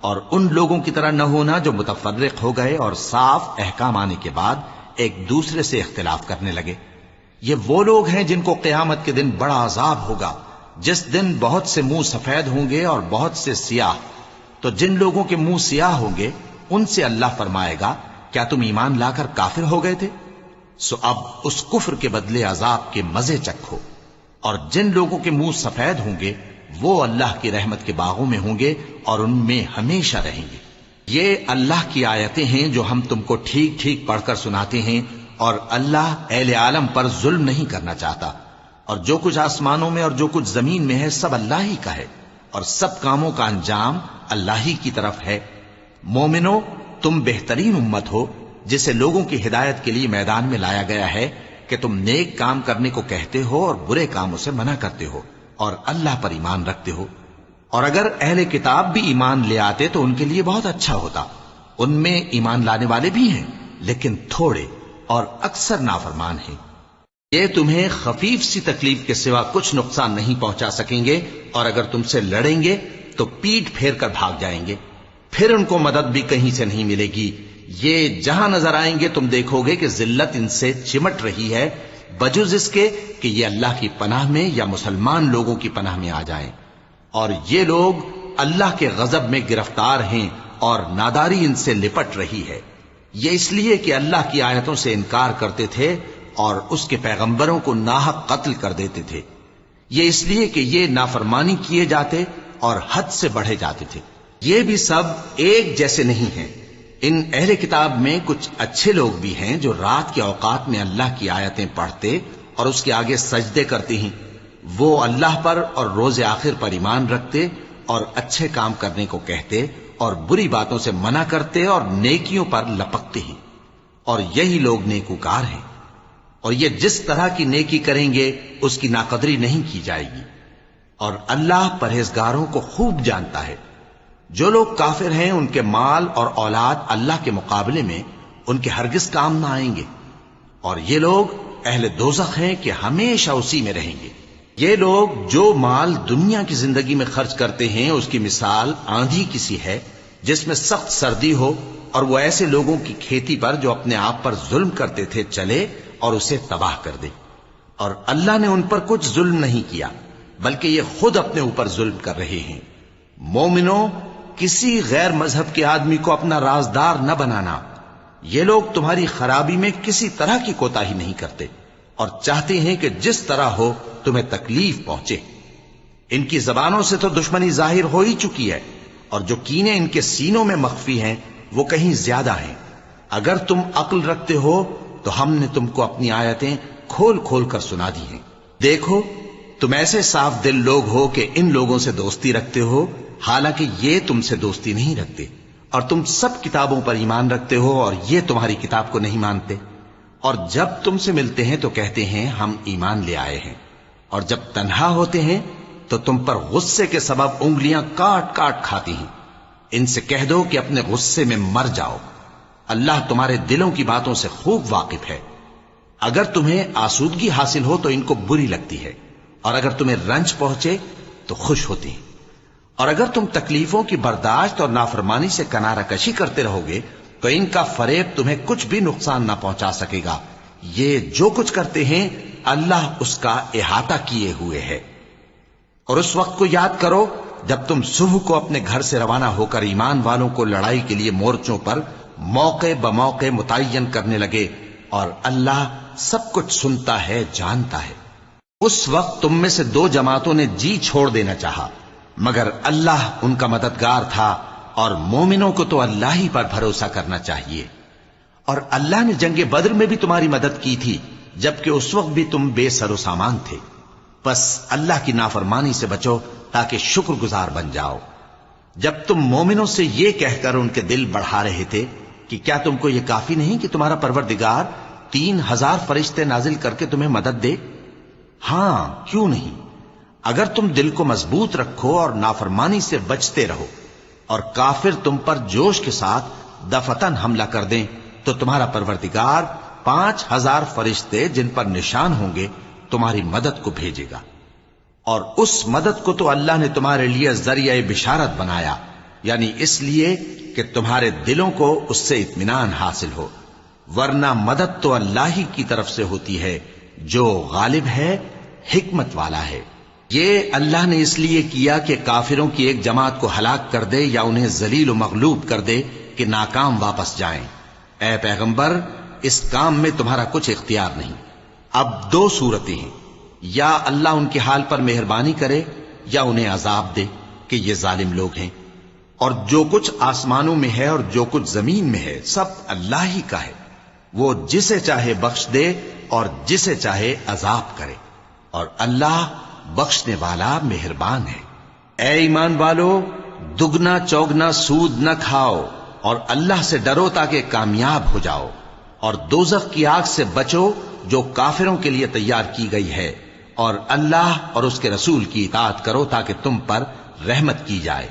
اور ان لوگوں کی طرح نہ ہونا جو متفرق ہو گئے اور صاف احکام آنے کے بعد ایک دوسرے سے اختلاف کرنے لگے۔ یہ وہ لوگ ہیں جن کو قیامت کے دن بڑا عذاب ہوگا، جس دن بہت سے منہ سفید ہوں گے اور بہت سے سیاہ۔ تو جن لوگوں کے منہ سیاہ ہوں گے ان سے اللہ فرمائے گا، کیا تم ایمان لا کر کافر ہو گئے تھے؟ سو اب اس کفر کے بدلے عذاب کے مزے چکھو۔ اور جن لوگوں کے منہ سفید ہوں گے وہ اللہ کی رحمت کے باغوں میں ہوں گے اور ان میں ہمیشہ رہیں گے۔ یہ اللہ کی آیتیں ہیں جو ہم تم کو ٹھیک ٹھیک پڑھ کر سناتے ہیں، اور اللہ اہل عالم پر ظلم نہیں کرنا چاہتا، اور جو کچھ آسمانوں میں اور جو کچھ زمین میں ہے سب اللہ ہی کا ہے، اور سب کاموں کا انجام اللہ ہی کی طرف ہے۔ مومنوں، تم بہترین امت ہو جسے لوگوں کی ہدایت کے لیے میدان میں لایا گیا ہے کہ تم نیک کام کرنے کو کہتے ہو اور برے کاموں سے منع کرتے ہو اور اللہ پر ایمان رکھتے ہو. اور اگر اہل کتاب بھی ایمان لے آتے تو ان کے لیے بہت اچھا ہوتا. ان میں ایمان لانے والے بھی ہیں لیکن تھوڑے اور اکثر نافرمان ہیں. یہ تمہیں خفیف سی تکلیف کے سوا کچھ نقصان نہیں پہنچا سکیں گے، اور اگر تم سے لڑیں گے تو پیٹ پھیر کر بھاگ جائیں گے، پھر ان کو مدد بھی کہیں سے نہیں ملے گی. یہ جہاں نظر آئیں گے تم دیکھو گے کہ ذلت ان سے چمٹ رہی ہے، بجز اس کے کہ یہ اللہ کی پناہ میں یا مسلمان لوگوں کی پناہ میں آ جائیں. اور یہ لوگ اللہ کے غضب میں گرفتار ہیں اور ناداری ان سے لپٹ رہی ہے. یہ اس لیے کہ اللہ کی آیتوں سے انکار کرتے تھے اور اس کے پیغمبروں کو ناحق قتل کر دیتے تھے. یہ اس لیے کہ یہ نافرمانی کیے جاتے اور حد سے بڑھے جاتے تھے. یہ بھی سب ایک جیسے نہیں ہیں. ان اہل کتاب میں کچھ اچھے لوگ بھی ہیں جو رات کے اوقات میں اللہ کی آیتیں پڑھتے اور اس کے آگے سجدے کرتے ہیں. وہ اللہ پر اور روز آخر پر ایمان رکھتے اور اچھے کام کرنے کو کہتے اور بری باتوں سے منع کرتے اور نیکیوں پر لپکتے ہیں، اور یہی لوگ نیکوکار ہیں. اور یہ جس طرح کی نیکی کریں گے اس کی ناقدری نہیں کی جائے گی. اور اللہ پرہیزگاروں کو خوب جانتا ہے. جو لوگ کافر ہیں ان کے مال اور اولاد اللہ کے مقابلے میں ان کے ہرگز کام نہ آئیں گے، اور یہ لوگ اہل دوزخ ہیں کہ ہمیشہ اسی میں رہیں گے. یہ لوگ جو مال دنیا کی زندگی میں خرچ کرتے ہیں اس کی مثال آندھی کسی ہے جس میں سخت سردی ہو اور وہ ایسے لوگوں کی کھیتی پر جو اپنے آپ پر ظلم کرتے تھے چلے اور اسے تباہ کر دے. اور اللہ نے ان پر کچھ ظلم نہیں کیا بلکہ یہ خود اپنے اوپر ظلم کر رہے ہیں. مومنوں، کسی غیر مذہب کے آدمی کو اپنا رازدار نہ بنانا. یہ لوگ تمہاری خرابی میں کسی طرح کی کوتاہی نہیں کرتے اور چاہتے ہیں کہ جس طرح ہو تمہیں تکلیف پہنچے. ان کی زبانوں سے تو دشمنی ظاہر ہو ہی چکی ہے، اور جو کینے ان کے سینوں میں مخفی ہیں وہ کہیں زیادہ ہیں. اگر تم عقل رکھتے ہو تو ہم نے تم کو اپنی آیتیں کھول کھول کر سنا دی ہیں. دیکھو، تم ایسے صاف دل لوگ ہو کہ ان لوگوں سے دوستی رکھتے ہو حالانکہ یہ تم سے دوستی نہیں رکھتے، اور تم سب کتابوں پر ایمان رکھتے ہو اور یہ تمہاری کتاب کو نہیں مانتے. اور جب تم سے ملتے ہیں تو کہتے ہیں ہم ایمان لے آئے ہیں، اور جب تنہا ہوتے ہیں تو تم پر غصے کے سبب انگلیاں کاٹ کاٹ کھاتی ہیں. ان سے کہہ دو کہ اپنے غصے میں مر جاؤ. اللہ تمہارے دلوں کی باتوں سے خوب واقف ہے. اگر تمہیں آسودگی حاصل ہو تو ان کو بری لگتی ہے، اور اگر تمہیں رنج پہنچے تو خوش ہوتی ہیں. اور اگر تم تکلیفوں کی برداشت اور نافرمانی سے کنارہ کشی کرتے رہو گے تو ان کا فریب تمہیں کچھ بھی نقصان نہ پہنچا سکے گا. یہ جو کچھ کرتے ہیں اللہ اس کا احاطہ کیے ہوئے ہے. اور اس وقت کو یاد کرو جب تم صبح کو اپنے گھر سے روانہ ہو کر ایمان والوں کو لڑائی کے لیے مورچوں پر موقع بموقع متعین کرنے لگے، اور اللہ سب کچھ سنتا ہے، جانتا ہے. اس وقت تم میں سے دو جماعتوں نے جی چھوڑ دینا چاہا، مگر اللہ ان کا مددگار تھا، اور مومنوں کو تو اللہ ہی پر بھروسہ کرنا چاہیے. اور اللہ نے جنگ بدر میں بھی تمہاری مدد کی تھی جبکہ اس وقت بھی تم بے سر و سامان تھے. بس اللہ کی نافرمانی سے بچو تاکہ شکر گزار بن جاؤ. جب تم مومنوں سے یہ کہہ کر ان کے دل بڑھا رہے تھے کہ کیا تم کو یہ کافی نہیں کہ تمہارا پروردگار 3000 فرشتے نازل کر کے تمہیں مدد دے؟ ہاں، کیوں نہیں. اگر تم دل کو مضبوط رکھو اور نافرمانی سے بچتے رہو اور کافر تم پر جوش کے ساتھ دفتن حملہ کر دیں تو تمہارا پروردگار 5000 فرشتے جن پر نشان ہوں گے تمہاری مدد کو بھیجے گا. اور اس مدد کو تو اللہ نے تمہارے لیے ذریعہ بشارت بنایا، یعنی اس لیے کہ تمہارے دلوں کو اس سے اطمینان حاصل ہو، ورنہ مدد تو اللہ ہی کی طرف سے ہوتی ہے جو غالب ہے، حکمت والا ہے. یہ اللہ نے اس لیے کیا کہ کافروں کی ایک جماعت کو ہلاک کر دے یا انہیں ذلیل و مغلوب کر دے کہ ناکام واپس جائیں. اے پیغمبر، اس کام میں تمہارا کچھ اختیار نہیں. اب دو صورتیں ہیں، یا اللہ ان کے حال پر مہربانی کرے یا انہیں عذاب دے کہ یہ ظالم لوگ ہیں. اور جو کچھ آسمانوں میں ہے اور جو کچھ زمین میں ہے سب اللہ ہی کا ہے. وہ جسے چاہے بخش دے اور جسے چاہے عذاب کرے، اور اللہ بخشنے والا مہربان ہے. اے ایمان والو، دگنا چوگنا سود نہ کھاؤ اور اللہ سے ڈرو تاکہ کامیاب ہو جاؤ، اور دوزخ کی آگ سے بچو جو کافروں کے لیے تیار کی گئی ہے، اور اللہ اور اس کے رسول کی اطاعت کرو تاکہ تم پر رحمت کی جائے،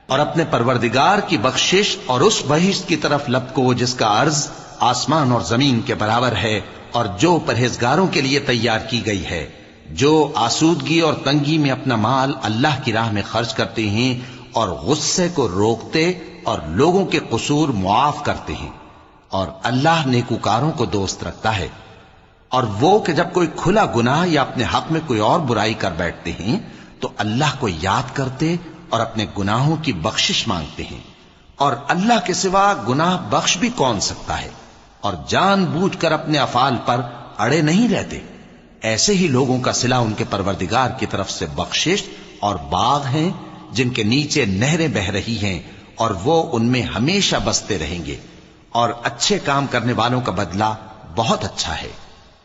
اور اپنے پروردگار کی بخشش اور اس بہشت کی طرف لپکو جس کا عرض آسمان اور زمین کے برابر ہے، اور جو پرہیزگاروں کے لیے تیار کی گئی ہے، جو آسودگی اور تنگی میں اپنا مال اللہ کی راہ میں خرچ کرتے ہیں اور غصے کو روکتے اور لوگوں کے قصور معاف کرتے ہیں، اور اللہ نیکوکاروں کو دوست رکھتا ہے۔ اور وہ کہ جب کوئی کھلا گناہ یا اپنے حق میں کوئی اور برائی کر بیٹھتے ہیں تو اللہ کو یاد کرتے اور اپنے گناہوں کی بخشش مانگتے ہیں، اور اللہ کے سوا گناہ بخش بھی کون سکتا ہے، اور جان بوجھ کر اپنے افعال پر اڑے نہیں رہتے۔ ایسے ہی لوگوں کا صلہ ان کے پروردگار کی طرف سے بخشش اور باغ ہیں جن کے نیچے نہریں بہ رہی ہیں، اور وہ ان میں ہمیشہ بستے رہیں گے، اور اچھے کام کرنے والوں کا بدلہ بہت اچھا ہے۔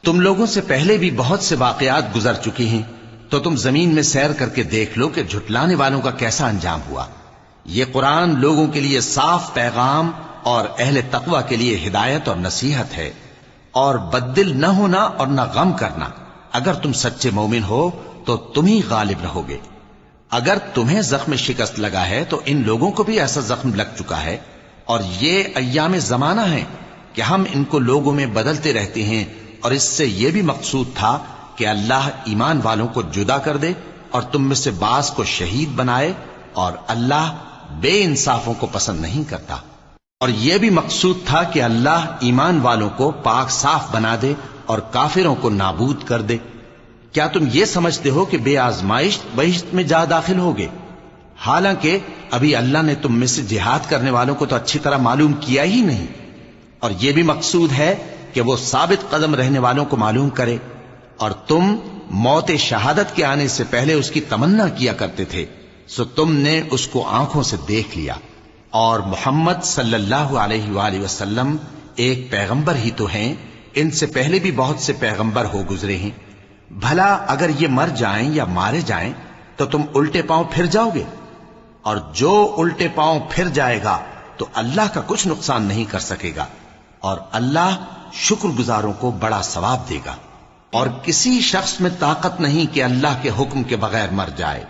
تم لوگوں سے پہلے بھی بہت سے واقعات گزر چکے ہیں، تو تم زمین میں سیر کر کے دیکھ لو کہ جھٹلانے والوں کا کیسا انجام ہوا۔ یہ قرآن لوگوں کے لیے صاف پیغام اور اہل تقوی کے لیے ہدایت اور نصیحت ہے، اور بددل نہ ہونا اور نہ غم کرنا۔ اگر تم سچے مومن ہو تو تم ہی غالب رہو گے۔ اگر تمہیں زخم شکست لگا ہے تو ان لوگوں کو بھی ایسا زخم لگ چکا ہے، اور یہ ایام زمانہ ہیں کہ ہم ان کو لوگوں میں بدلتے رہتے ہیں، اور اس سے یہ بھی مقصود تھا کہ اللہ ایمان والوں کو جدا کر دے اور تم میں سے بعض کو شہید بنائے، اور اللہ بے انصافوں کو پسند نہیں کرتا۔ اور یہ بھی مقصود تھا کہ اللہ ایمان والوں کو پاک صاف بنا دے اور کافروں کو نابود کر دے۔ کیا تم یہ سمجھتے ہو کہ بے آزمائش بہشت میں جا داخل ہوگے؟ حالانکہ ابھی اللہ نے تم میں سے جہاد کرنے والوں کو تو اچھی طرح معلوم کیا ہی نہیں، اور یہ بھی مقصود ہے کہ وہ ثابت قدم رہنے والوں کو معلوم کرے، اور تم موت شہادت کے آنے سے پہلے اس کی تمنا کیا کرتے تھے، سو تم نے اس کو آنکھوں سے دیکھ لیا۔ اور محمد صلی اللہ علیہ وآلہ وسلم ایک پیغمبر ہی تو ہیں، ان سے پہلے بھی بہت سے پیغمبر ہو گزرے ہیں۔ بھلا اگر یہ مر جائیں یا مارے جائیں تو تم الٹے پاؤں پھر جاؤ گے؟ اور جو الٹے پاؤں پھر جائے گا تو اللہ کا کچھ نقصان نہیں کر سکے گا، اور اللہ شکر گزاروں کو بڑا ثواب دے گا۔ اور کسی شخص میں طاقت نہیں کہ اللہ کے حکم کے بغیر مر جائے،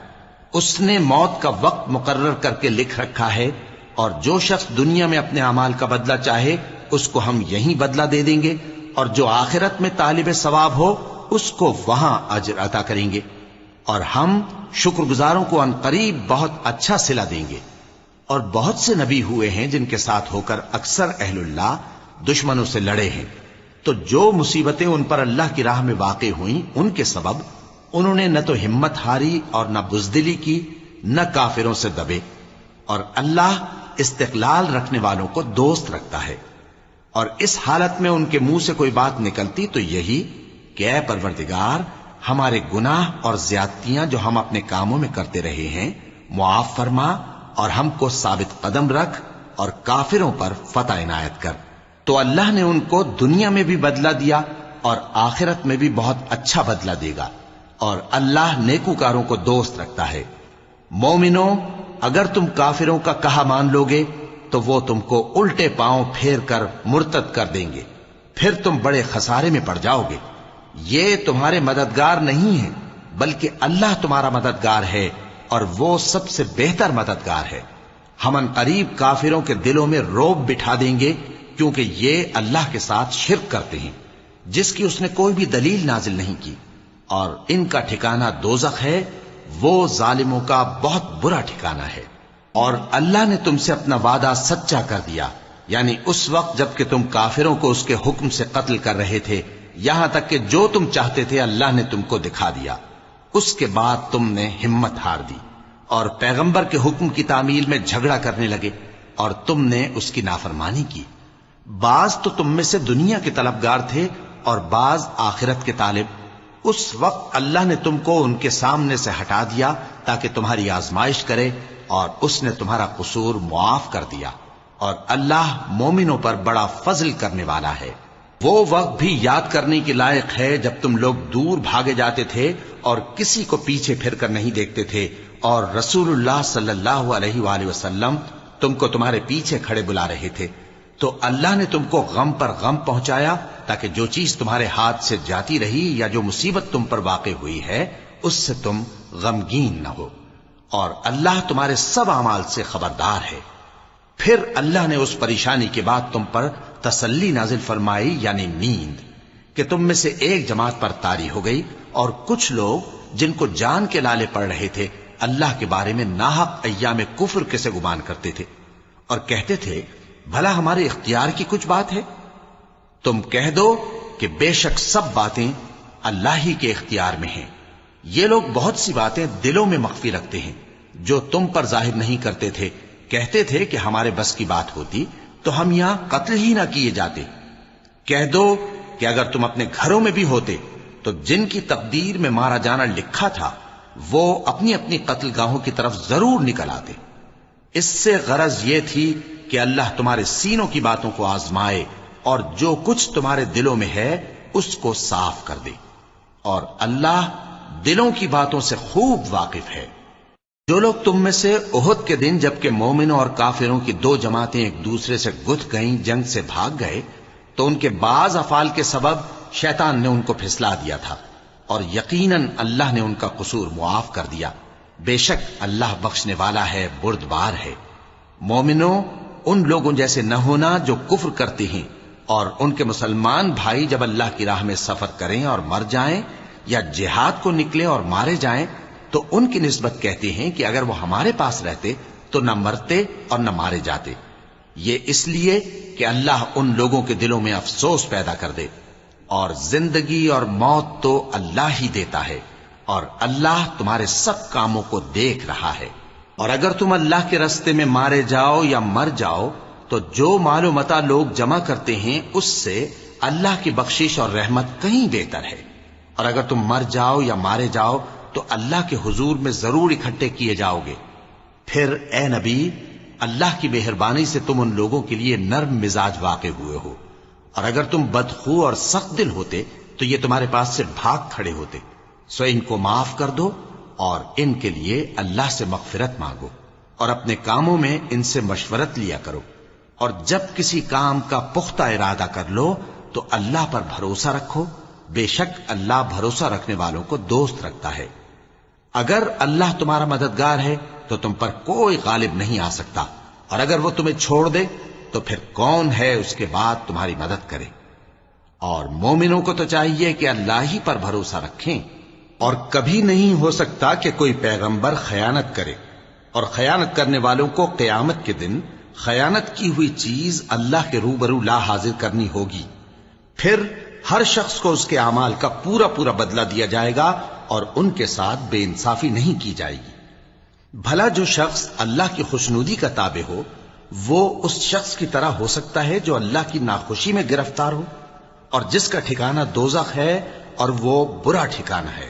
اس نے موت کا وقت مقرر کر کے لکھ رکھا ہے، اور جو شخص دنیا میں اپنے اعمال کا بدلہ چاہے اس کو ہم یہیں بدلہ دے دیں گے، اور جو آخرت میں طالب ثواب ہو اس کو وہاں اجر عطا کریں گے، اور ہم شکر گزاروں کو عنقریب بہت اچھا صلہ دیں گے۔ اور بہت سے نبی ہوئے ہیں جن کے ساتھ ہو کر اکثر اہل اللہ دشمنوں سے لڑے ہیں، تو جو مصیبتیں ان پر اللہ کی راہ میں واقع ہوئیں ان کے سبب انہوں نے نہ تو ہمت ہاری اور نہ بزدلی کی، نہ کافروں سے دبے، اور اللہ استقلال رکھنے والوں کو دوست رکھتا ہے۔ اور اس حالت میں ان کے منہ سے کوئی بات نکلتی تو یہی کہ اے پروردگار، ہمارے گناہ اور زیادتیاں جو ہم اپنے کاموں میں کرتے رہے ہیں معاف فرما، اور ہم کو ثابت قدم رکھ، اور کافروں پر فتح عنایت کر۔ تو اللہ نے ان کو دنیا میں بھی بدلہ دیا اور آخرت میں بھی بہت اچھا بدلہ دے گا، اور اللہ نیکوکاروں کو دوست رکھتا ہے۔ مومنوں، اگر تم کافروں کا کہا مان لوگے تو وہ تم کو الٹے پاؤں پھیر کر مرتد کر دیں گے، پھر تم بڑے خسارے میں پڑ جاؤ گے۔ یہ تمہارے مددگار نہیں ہیں بلکہ اللہ تمہارا مددگار ہے، اور وہ سب سے بہتر مددگار ہے۔ ہم عنقریب کافروں کے دلوں میں رعب بٹھا دیں گے، کیونکہ یہ اللہ کے ساتھ شرک کرتے ہیں جس کی اس نے کوئی بھی دلیل نازل نہیں کی، اور ان کا ٹھکانہ دوزخ ہے، وہ ظالموں کا بہت برا ٹھکانہ ہے۔ اور اللہ نے تم سے اپنا وعدہ سچا کر دیا، یعنی اس وقت جب کہ تم کافروں کو اس کے حکم سے قتل کر رہے تھے، یہاں تک کہ جو تم چاہتے تھے اللہ نے تم کو دکھا دیا۔ اس کے بعد تم نے ہمت ہار دی اور پیغمبر کے حکم کی تعمیل میں جھگڑا کرنے لگے، اور تم نے اس کی نافرمانی کی۔ بعض تو تم میں سے دنیا کے طلبگار تھے اور بعض آخرت کے طالب۔ اس وقت اللہ نے تم کو ان کے سامنے سے ہٹا دیا تاکہ تمہاری آزمائش کرے، اور اس نے تمہارا قصور معاف کر دیا، اور اللہ مومنوں پر بڑا فضل کرنے والا ہے۔ وہ وقت بھی یاد کرنے کے لائق ہے جب تم لوگ دور بھاگے جاتے تھے اور کسی کو پیچھے پھر کر نہیں دیکھتے تھے، اور رسول اللہ صلی اللہ علیہ وآلہ وسلم تم کو تمہارے پیچھے کھڑے بلا رہے تھے، تو اللہ نے تم کو غم پر غم پہنچایا تاکہ جو چیز تمہارے ہاتھ سے جاتی رہی یا جو مصیبت تم پر واقع ہوئی ہے اس سے تم غمگین نہ ہو، اور اللہ تمہارے سب اعمال سے خبردار ہے۔ پھر اللہ نے اس پریشانی کے بعد تم پر تسلی نازل فرمائی، یعنی نیند، کہ تم میں سے ایک جماعت پر طاری ہو گئی، اور کچھ لوگ جن کو جان کے لالے پڑ رہے تھے اللہ کے بارے میں ناحق ایام کفر کے سے گمان کرتے تھے اور کہتے تھے بھلا ہمارے اختیار کی کچھ بات ہے؟ تم کہہ دو کہ بے شک سب باتیں اللہ ہی کے اختیار میں ہیں۔ یہ لوگ بہت سی باتیں دلوں میں مخفی رکھتے ہیں جو تم پر ظاہر نہیں کرتے تھے، کہتے تھے کہ ہمارے بس کی بات ہوتی تو ہم یہاں قتل ہی نہ کیے جاتے۔ کہہ دو کہ اگر تم اپنے گھروں میں بھی ہوتے تو جن کی تقدیر میں مارا جانا لکھا تھا وہ اپنی اپنی قتل گاہوں کی طرف ضرور نکل آتے۔ اس سے غرض یہ تھی کہ اللہ تمہارے سینوں کی باتوں کو آزمائے اور جو کچھ تمہارے دلوں میں ہے اس کو صاف کر دے، اور اللہ دلوں کی باتوں سے خوب واقف ہے۔ جو لوگ تم میں سے احد کے دن جبکہ مومنوں اور کافروں کی دو جماعتیں ایک دوسرے سے گتھ گئیں جنگ سے بھاگ گئے تو ان کے بعض افعال کے سبب شیطان نے ان کو پھسلا دیا تھا، اور یقیناً اللہ نے ان کا قصور معاف کر دیا۔ بے شک اللہ بخشنے والا ہے، بردبار ہے۔ مومنوں، ان لوگوں جیسے نہ ہونا جو کفر کرتے ہیں، اور ان کے مسلمان بھائی جب اللہ کی راہ میں سفر کریں اور مر جائیں یا جہاد کو نکلیں اور مارے جائیں تو ان کی نسبت کہتے ہیں کہ اگر وہ ہمارے پاس رہتے تو نہ مرتے اور نہ مارے جاتے، یہ اس لیے کہ اللہ ان لوگوں کے دلوں میں افسوس پیدا کر دے، اور زندگی اور موت تو اللہ ہی دیتا ہے، اور اللہ تمہارے سب کاموں کو دیکھ رہا ہے۔ اور اگر تم اللہ کے راستے میں مارے جاؤ یا مر جاؤ تو جو مال و متاع لوگ جمع کرتے ہیں اس سے اللہ کی بخشش اور رحمت کہیں بہتر ہے، اور اگر تم مر جاؤ یا مارے جاؤ تو اللہ کے حضور میں ضرور اکٹھے کیے جاؤ گے۔ پھر اے نبی، اللہ کی مہربانی سے تم ان لوگوں کے لیے نرم مزاج واقع ہوئے ہو، اور اگر تم بدخو اور سخت دل ہوتے تو یہ تمہارے پاس سے بھاگ کھڑے ہوتے، سو ان کو معاف کر دو اور ان کے لیے اللہ سے مغفرت مانگو، اور اپنے کاموں میں ان سے مشورت لیا کرو، اور جب کسی کام کا پختہ ارادہ کر لو تو اللہ پر بھروسہ رکھو، بے شک اللہ بھروسہ رکھنے والوں کو دوست رکھتا ہے۔ اگر اللہ تمہارا مددگار ہے تو تم پر کوئی غالب نہیں آ سکتا، اور اگر وہ تمہیں چھوڑ دے تو پھر کون ہے اس کے بعد تمہاری مدد کرے؟ اور مومنوں کو تو چاہیے کہ اللہ ہی پر بھروسہ رکھیں، اور کبھی نہیں ہو سکتا کہ کوئی پیغمبر خیانت کرے، اور خیانت کرنے والوں کو قیامت کے دن خیانت کی ہوئی چیز اللہ کے روبرو لا حاضر کرنی ہوگی، پھر ہر شخص کو اس کے اعمال کا پورا پورا بدلہ دیا جائے گا اور ان کے ساتھ بے انصافی نہیں کی جائے گی۔ بھلا جو شخص اللہ کی خوشنودی کا تابع ہو وہ اس شخص کی طرح ہو سکتا ہے جو اللہ کی ناخوشی میں گرفتار ہو، اور جس کا ٹھکانہ دوزخ ہے اور وہ برا ٹھکانہ ہے۔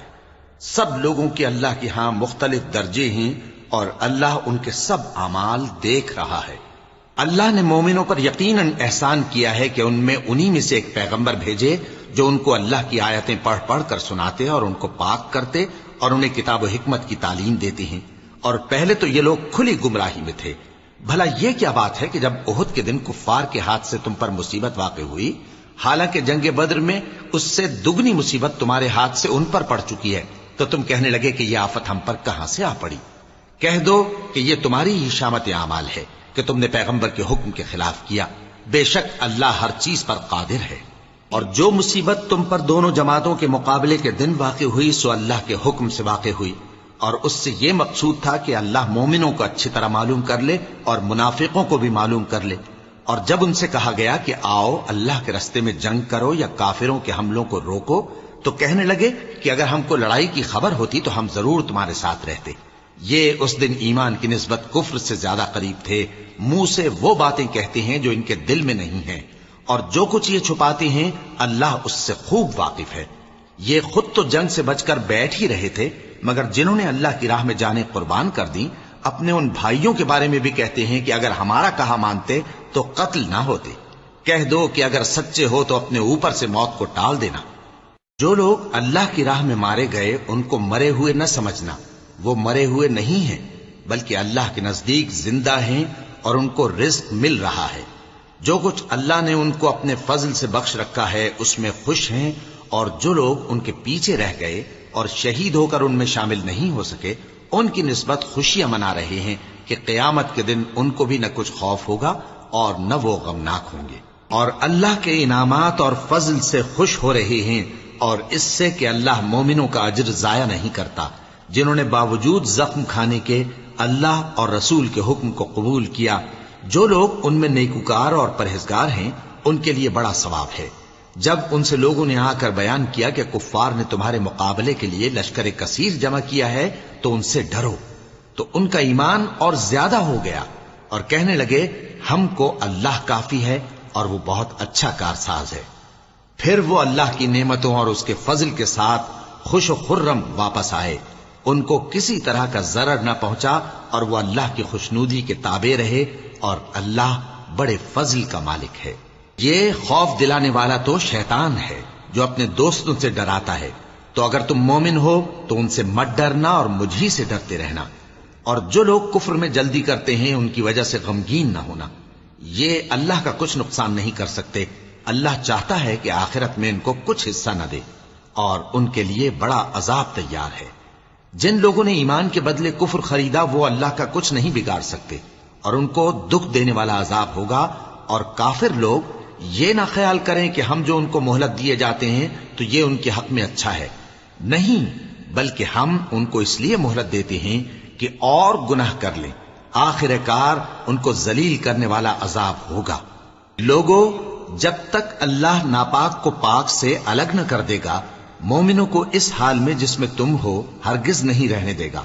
سب لوگوں کے اللہ کے ہاں مختلف درجے ہیں اور اللہ ان کے سب اعمال دیکھ رہا ہے۔ اللہ نے مومنوں پر یقیناً احسان کیا ہے کہ ان میں انہی میں سے ایک پیغمبر بھیجے جو ان کو اللہ کی آیتیں پڑھ پڑھ کر سناتے اور ان کو پاک کرتے اور انہیں کتاب و حکمت کی تعلیم دیتے ہیں، اور پہلے تو یہ لوگ کھلی گمراہی میں تھے۔ بھلا یہ کیا بات ہے کہ جب احد کے دن کفار کے ہاتھ سے تم پر مصیبت واقع ہوئی، حالانکہ جنگ بدر میں اس سے دگنی مصیبت تمہارے ہاتھ سے ان پر پڑ چکی ہے، تو تم کہنے لگے کہ یہ آفت ہم پر کہاں سے آ پڑی؟ کہہ دو کہ یہ تمہاری ہی شامت اعمال ہے کہ تم نے پیغمبر کے حکم کے خلاف کیا، بے شک اللہ ہر چیز پر قادر ہے۔ اور جو مصیبت تم پر دونوں جماعتوں کے مقابلے کے دن واقع ہوئی سو اللہ کے حکم سے واقع ہوئی، اور اس سے یہ مقصود تھا کہ اللہ مومنوں کو اچھی طرح معلوم کر لے اور منافقوں کو بھی معلوم کر لے۔ اور جب ان سے کہا گیا کہ آؤ اللہ کے راستے میں جنگ کرو یا کافروں کے حملوں کو روکو، تو کہنے لگے کہ اگر ہم کو لڑائی کی خبر ہوتی تو ہم ضرور تمہارے ساتھ رہتے۔ یہ اس دن ایمان کی نسبت کفر سے زیادہ قریب تھے، منہ سے وہ باتیں کہتے ہیں جو ان کے دل میں نہیں ہیں، اور جو کچھ یہ چھپاتے ہیں اللہ اس سے خوب واقف ہے۔ یہ خود تو جنگ سے بچ کر بیٹھ ہی رہے تھے، مگر جنہوں نے اللہ کی راہ میں جانیں قربان کر دیں اپنے ان بھائیوں کے بارے میں بھی کہتے ہیں کہ اگر ہمارا کہا مانتے تو قتل نہ ہوتے۔ کہہ دو کہ اگر سچے ہو تو اپنے اوپر سے موت کو ٹال دینا۔ جو لوگ اللہ کی راہ میں مارے گئے ان کو مرے ہوئے نہ سمجھنا، وہ مرے ہوئے نہیں ہیں بلکہ اللہ کے نزدیک زندہ ہیں اور ان کو رزق مل رہا ہے۔ جو کچھ اللہ نے ان کو اپنے فضل سے بخش رکھا ہے اس میں خوش ہیں، اور جو لوگ ان کے پیچھے رہ گئے اور شہید ہو کر ان میں شامل نہیں ہو سکے، ان کی نسبت خوشیاں منا رہے ہیں کہ قیامت کے دن ان کو بھی نہ کچھ خوف ہوگا اور نہ وہ غمناک ہوں گے، اور اللہ کے انعامات اور فضل سے خوش ہو رہے ہیں، اور اس سے کہ اللہ مومنوں کا اجر ضائع نہیں کرتا، جنہوں نے باوجود زخم کھانے کے اللہ اور رسول کے حکم کو قبول کیا۔ جو لوگ ان میں نیکوکار اور پرہیزگار ہیں ان کے لیے بڑا ثواب ہے۔ جب ان سے لوگوں نے آ کر بیان کیا کہ کفار نے تمہارے مقابلے کے لیے لشکر کثیر جمع کیا ہے تو ان سے ڈرو، تو ان کا ایمان اور زیادہ ہو گیا، اور کہنے لگے ہم کو اللہ کافی ہے اور وہ بہت اچھا کارساز ہے۔ پھر وہ اللہ کی نعمتوں اور اس کے فضل کے ساتھ خوش و خرم واپس آئے، ان کو کسی طرح کا ضرر نہ پہنچا، اور وہ اللہ کی خوشنودی کے تابع رہے، اور اللہ بڑے فضل کا مالک ہے۔ یہ خوف دلانے والا تو شیطان ہے جو اپنے دوستوں سے ڈراتا ہے، تو اگر تم مومن ہو تو ان سے مت ڈرنا اور مجھ ہی سے ڈرتے رہنا، اور جو لوگ کفر میں جلدی کرتے ہیں ان کی وجہ سے غمگین نہ ہونا، یہ اللہ کا کچھ نقصان نہیں کر سکتے۔ اللہ چاہتا ہے کہ آخرت میں ان کو کچھ حصہ نہ دے، اور ان کے لیے بڑا عذاب تیار ہے۔ جن لوگوں نے ایمان کے بدلے کفر خریدا وہ اللہ کا کچھ نہیں بگاڑ سکتے، اور ان کو دکھ دینے والا عذاب ہوگا۔ اور کافر لوگ یہ نہ خیال کریں کہ ہم جو ان کو مہلت دیے جاتے ہیں تو یہ ان کے حق میں اچھا ہے، نہیں، بلکہ ہم ان کو اس لیے مہلت دیتے ہیں کہ اور گناہ کر لیں، آخر کار ان کو ذلیل کرنے والا عذاب ہوگا۔ لوگوں، جب تک اللہ ناپاک کو پاک سے الگ نہ کر دے گا، مومنوں کو اس حال میں جس میں تم ہو ہرگز نہیں رہنے دے گا،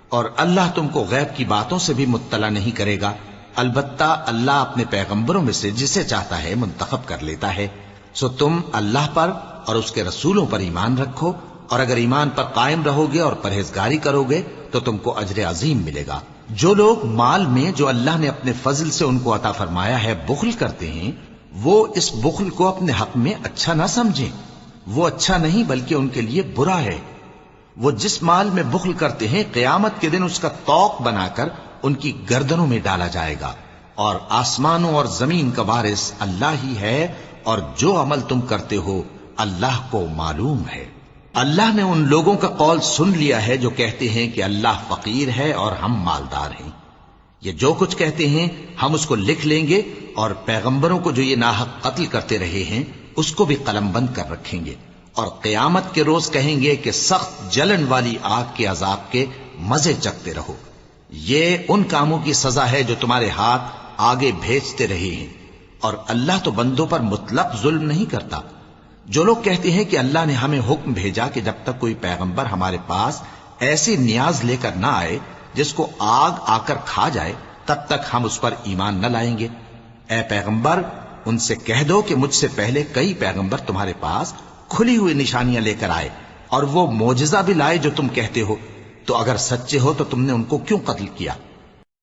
اور اللہ تم کو غیب کی باتوں سے بھی مطلع نہیں کرے گا۔ البتہ اللہ اپنے پیغمبروں میں سے جسے چاہتا ہے منتخب کر لیتا ہے۔ سو تم اللہ پر اور اس کے رسولوں پر ایمان رکھو، اور اگر ایمان پر قائم رہو گے اور پرہیزگاری کرو گے تو تم کو اجر عظیم ملے گا۔ جو لوگ مال میں جو اللہ نے اپنے فضل سے ان کو عطا فرمایا ہے بخل کرتے ہیں، وہ اس بخل کو اپنے حق میں اچھا نہ سمجھیں، وہ اچھا نہیں بلکہ ان کے لیے برا ہے۔ وہ جس مال میں بخل کرتے ہیں قیامت کے دن اس کا طوق بنا کر ان کی گردنوں میں ڈالا جائے گا، اور آسمانوں اور زمین کا وارث اللہ ہی ہے، اور جو عمل تم کرتے ہو اللہ کو معلوم ہے۔ اللہ نے ان لوگوں کا قول سن لیا ہے جو کہتے ہیں کہ اللہ فقیر ہے اور ہم مالدار ہیں۔ یہ جو کچھ کہتے ہیں ہم اس کو لکھ لیں گے، اور پیغمبروں کو جو یہ ناحق قتل کرتے رہے ہیں اس کو بھی قلم بند کر رکھیں گے، اور قیامت کے روز کہیں گے کہ سخت جلن والی آگ کے عذاب کے مزے چکھتے رہو۔ یہ ان کاموں کی سزا ہے جو تمہارے ہاتھ آگے بھیجتے رہے ہیں، اور اللہ تو بندوں پر مطلق ظلم نہیں کرتا۔ جو لوگ کہتے ہیں کہ اللہ نے ہمیں حکم بھیجا کہ جب تک کوئی پیغمبر ہمارے پاس ایسی نیاز لے کر نہ آئے جس کو آگ آ کر کھا جائے تب تک ہم اس پر ایمان نہ لائیں گے۔ اے پیغمبر، ان سے کہہ دو کہ مجھ سے پہلے کئی پیغمبر تمہارے پاس کھلی ہوئی نشانیاں لے کر آئے، اور وہ معجزہ بھی لائے جو تم کہتے ہو، تو اگر سچے ہو تو تم نے ان کو کیوں قتل کیا؟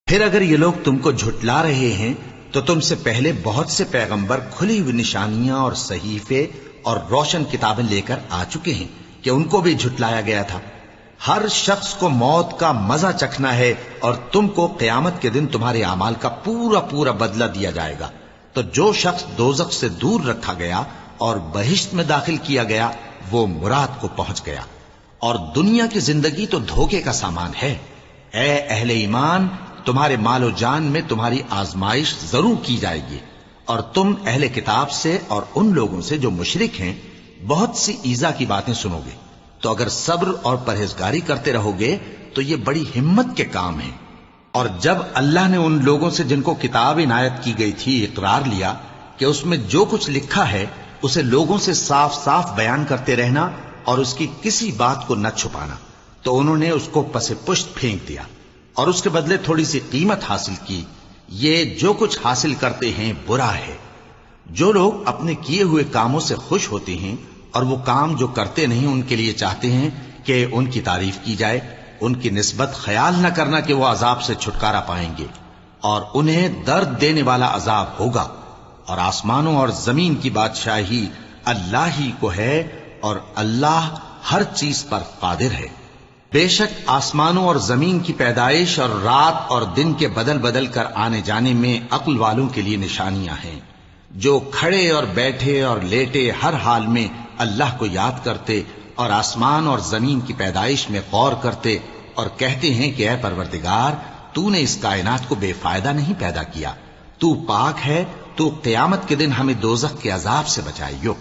پھر اگر یہ لوگ تم کو جھٹلا رہے ہیں تو تم سے پہلے بہت سے پیغمبر کھلی ہوئی نشانیاں اور صحیفے اور روشن کتابیں لے کر آ چکے ہیں کہ ان کو بھی جھٹلایا گیا تھا۔ ہر شخص کو موت کا مزہ چکھنا ہے، اور تم کو قیامت کے دن تمہارے اعمال کا پورا پورا بدلہ دیا جائے گا۔ تو جو شخص دوزخ سے دور رکھا گیا اور بہشت میں داخل کیا گیا وہ مراد کو پہنچ گیا، اور دنیا کی زندگی تو دھوکے کا سامان ہے۔ اے اہل ایمان، تمہارے مال و جان میں تمہاری آزمائش ضرور کی جائے گی، اور تم اہل کتاب سے اور ان لوگوں سے جو مشرک ہیں بہت سی ایذا کی باتیں سنو گے، تو اگر صبر اور پرہیزگاری کرتے رہو گے تو یہ بڑی ہمت کے کام ہیں۔ اور جب اللہ نے ان لوگوں سے جن کو کتاب عنایت کی گئی تھی اقرار لیا کہ اس میں جو کچھ لکھا ہے اسے لوگوں سے صاف صاف بیان کرتے رہنا اور اس کی کسی بات کو نہ چھپانا، تو انہوں نے اس کو پس پشت پھینک دیا اور اس کے بدلے تھوڑی سی قیمت حاصل کی۔ یہ جو کچھ حاصل کرتے ہیں برا ہے۔ جو لوگ اپنے کیے ہوئے کاموں سے خوش ہوتے ہیں اور وہ کام جو کرتے نہیں ان کے لیے چاہتے ہیں کہ ان کی تعریف کی جائے، ان کی نسبت خیال نہ کرنا کہ وہ عذاب سے چھٹکارا پائیں گے، اور انہیں درد دینے والا عذاب ہوگا۔ اور آسمانوں اور زمین کی بادشاہی اللہ ہی کو ہے، اور اللہ ہر چیز پر قادر ہے۔ بے شک آسمانوں اور زمین کی پیدائش اور رات اور دن کے بدل بدل کر آنے جانے میں عقل والوں کے لیے نشانیاں ہیں، جو کھڑے اور بیٹھے اور لیٹے ہر حال میں اللہ کو یاد کرتے اور آسمان اور زمین کی پیدائش میں غور کرتے اور کہتے ہیں کہ اے پروردگار، تو نے اس کائنات کو بے فائدہ نہیں پیدا کیا، تو پاک ہے، تو قیامت کے دن ہمیں دوزخ کے عذاب سے بچائیو۔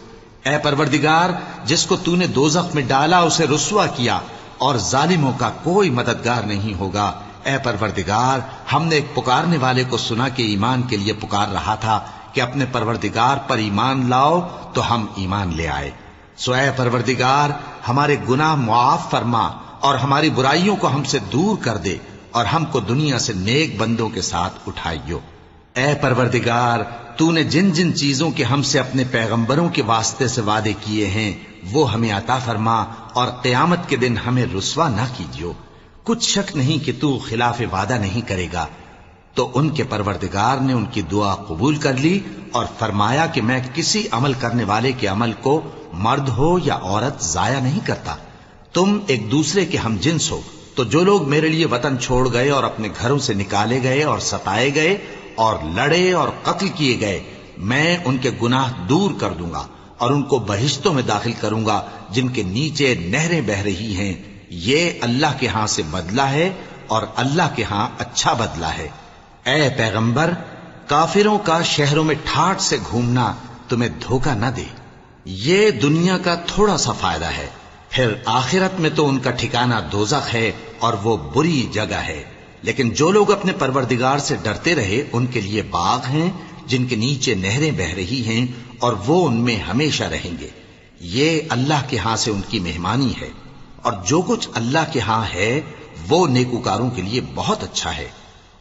اے پروردگار، جس کو تو نے دوزخ میں ڈالا اسے رسوا کیا، اور ظالموں کا کوئی مددگار نہیں ہوگا۔ اے پروردگار، ہم نے ایک پکارنے والے کو سنا کہ ایمان کے لیے پکار رہا تھا کہ اپنے پروردگار پر ایمان لاؤ، تو ہم ایمان لے آئے۔ سو اے پروردگار، ہمارے گناہ معاف فرما اور ہماری برائیوں کو ہم سے دور کر دے، اور ہم کو دنیا سے نیک بندوں کے ساتھ اٹھائیو۔ اے پروردگار، تو نے جن جن چیزوں کے ہم سے اپنے پیغمبروں کے واسطے سے وعدے کیے ہیں وہ ہمیں عطا فرما، اور قیامت کے دن ہمیں رسوا نہ کیجیو۔ کچھ شک نہیں کہ تو خلاف وعدہ نہیں کرے گا۔ تو ان کے پروردگار نے ان کی دعا قبول کر لی اور فرمایا کہ میں کسی عمل کرنے والے کے عمل کو مرد ہو یا عورت ضائع نہیں کرتا۔ تم ایک دوسرے کے ہم جنس ہو، تو جو لوگ میرے لیے وطن چھوڑ گئے اور اپنے گھروں سے نکالے گئے اور ستائے گئے اور لڑے اور قتل کیے گئے، میں ان کے گناہ دور کر دوں گا اور ان کو بہشتوں میں داخل کروں گا جن کے نیچے نہریں بہ رہی ہیں۔ یہ اللہ کے ہاں سے بدلہ ہے اور اللہ کے ہاں اچھا بدلہ ہے۔ اے پیغمبر، کافروں کا شہروں میں ٹھاٹ سے گھومنا تمہیں دھوکہ نہ دے، یہ دنیا کا تھوڑا سا فائدہ ہے، پھر آخرت میں تو ان کا ٹھکانہ دوزخ ہے اور وہ بری جگہ ہے۔ لیکن جو لوگ اپنے پروردگار سے ڈرتے رہے ان کے لیے باغ ہیں جن کے نیچے نہریں بہ رہی ہیں، اور وہ ان میں ہمیشہ رہیں گے۔ یہ اللہ کے ہاں سے ان کی مہمانی ہے، اور جو کچھ اللہ کے ہاں ہے وہ نیکوکاروں کے لیے بہت اچھا ہے۔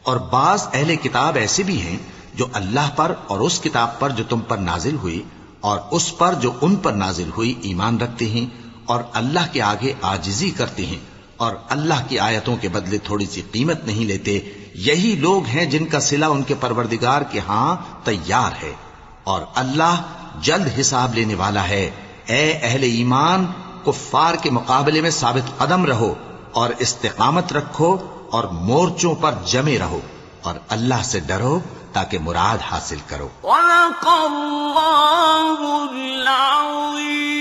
اور بعض اہل کتاب ایسے بھی ہیں جو اللہ پر اور اس کتاب پر جو تم پر نازل ہوئی اور اس پر جو ان پر نازل ہوئی ایمان رکھتے ہیں، اور اللہ کے آگے عاجزی کرتے ہیں، اور اللہ کی آیتوں کے بدلے تھوڑی سی قیمت نہیں لیتے۔ یہی لوگ ہیں جن کا صلہ ان کے پروردگار کے ہاں تیار ہے، اور اللہ جلد حساب لینے والا ہے۔ اے اہل ایمان، کفار کے مقابلے میں ثابت قدم رہو اور استقامت رکھو اور مورچوں پر جمے رہو، اور اللہ سے ڈرو تاکہ مراد حاصل کرو۔ صدق اللہ العظیم۔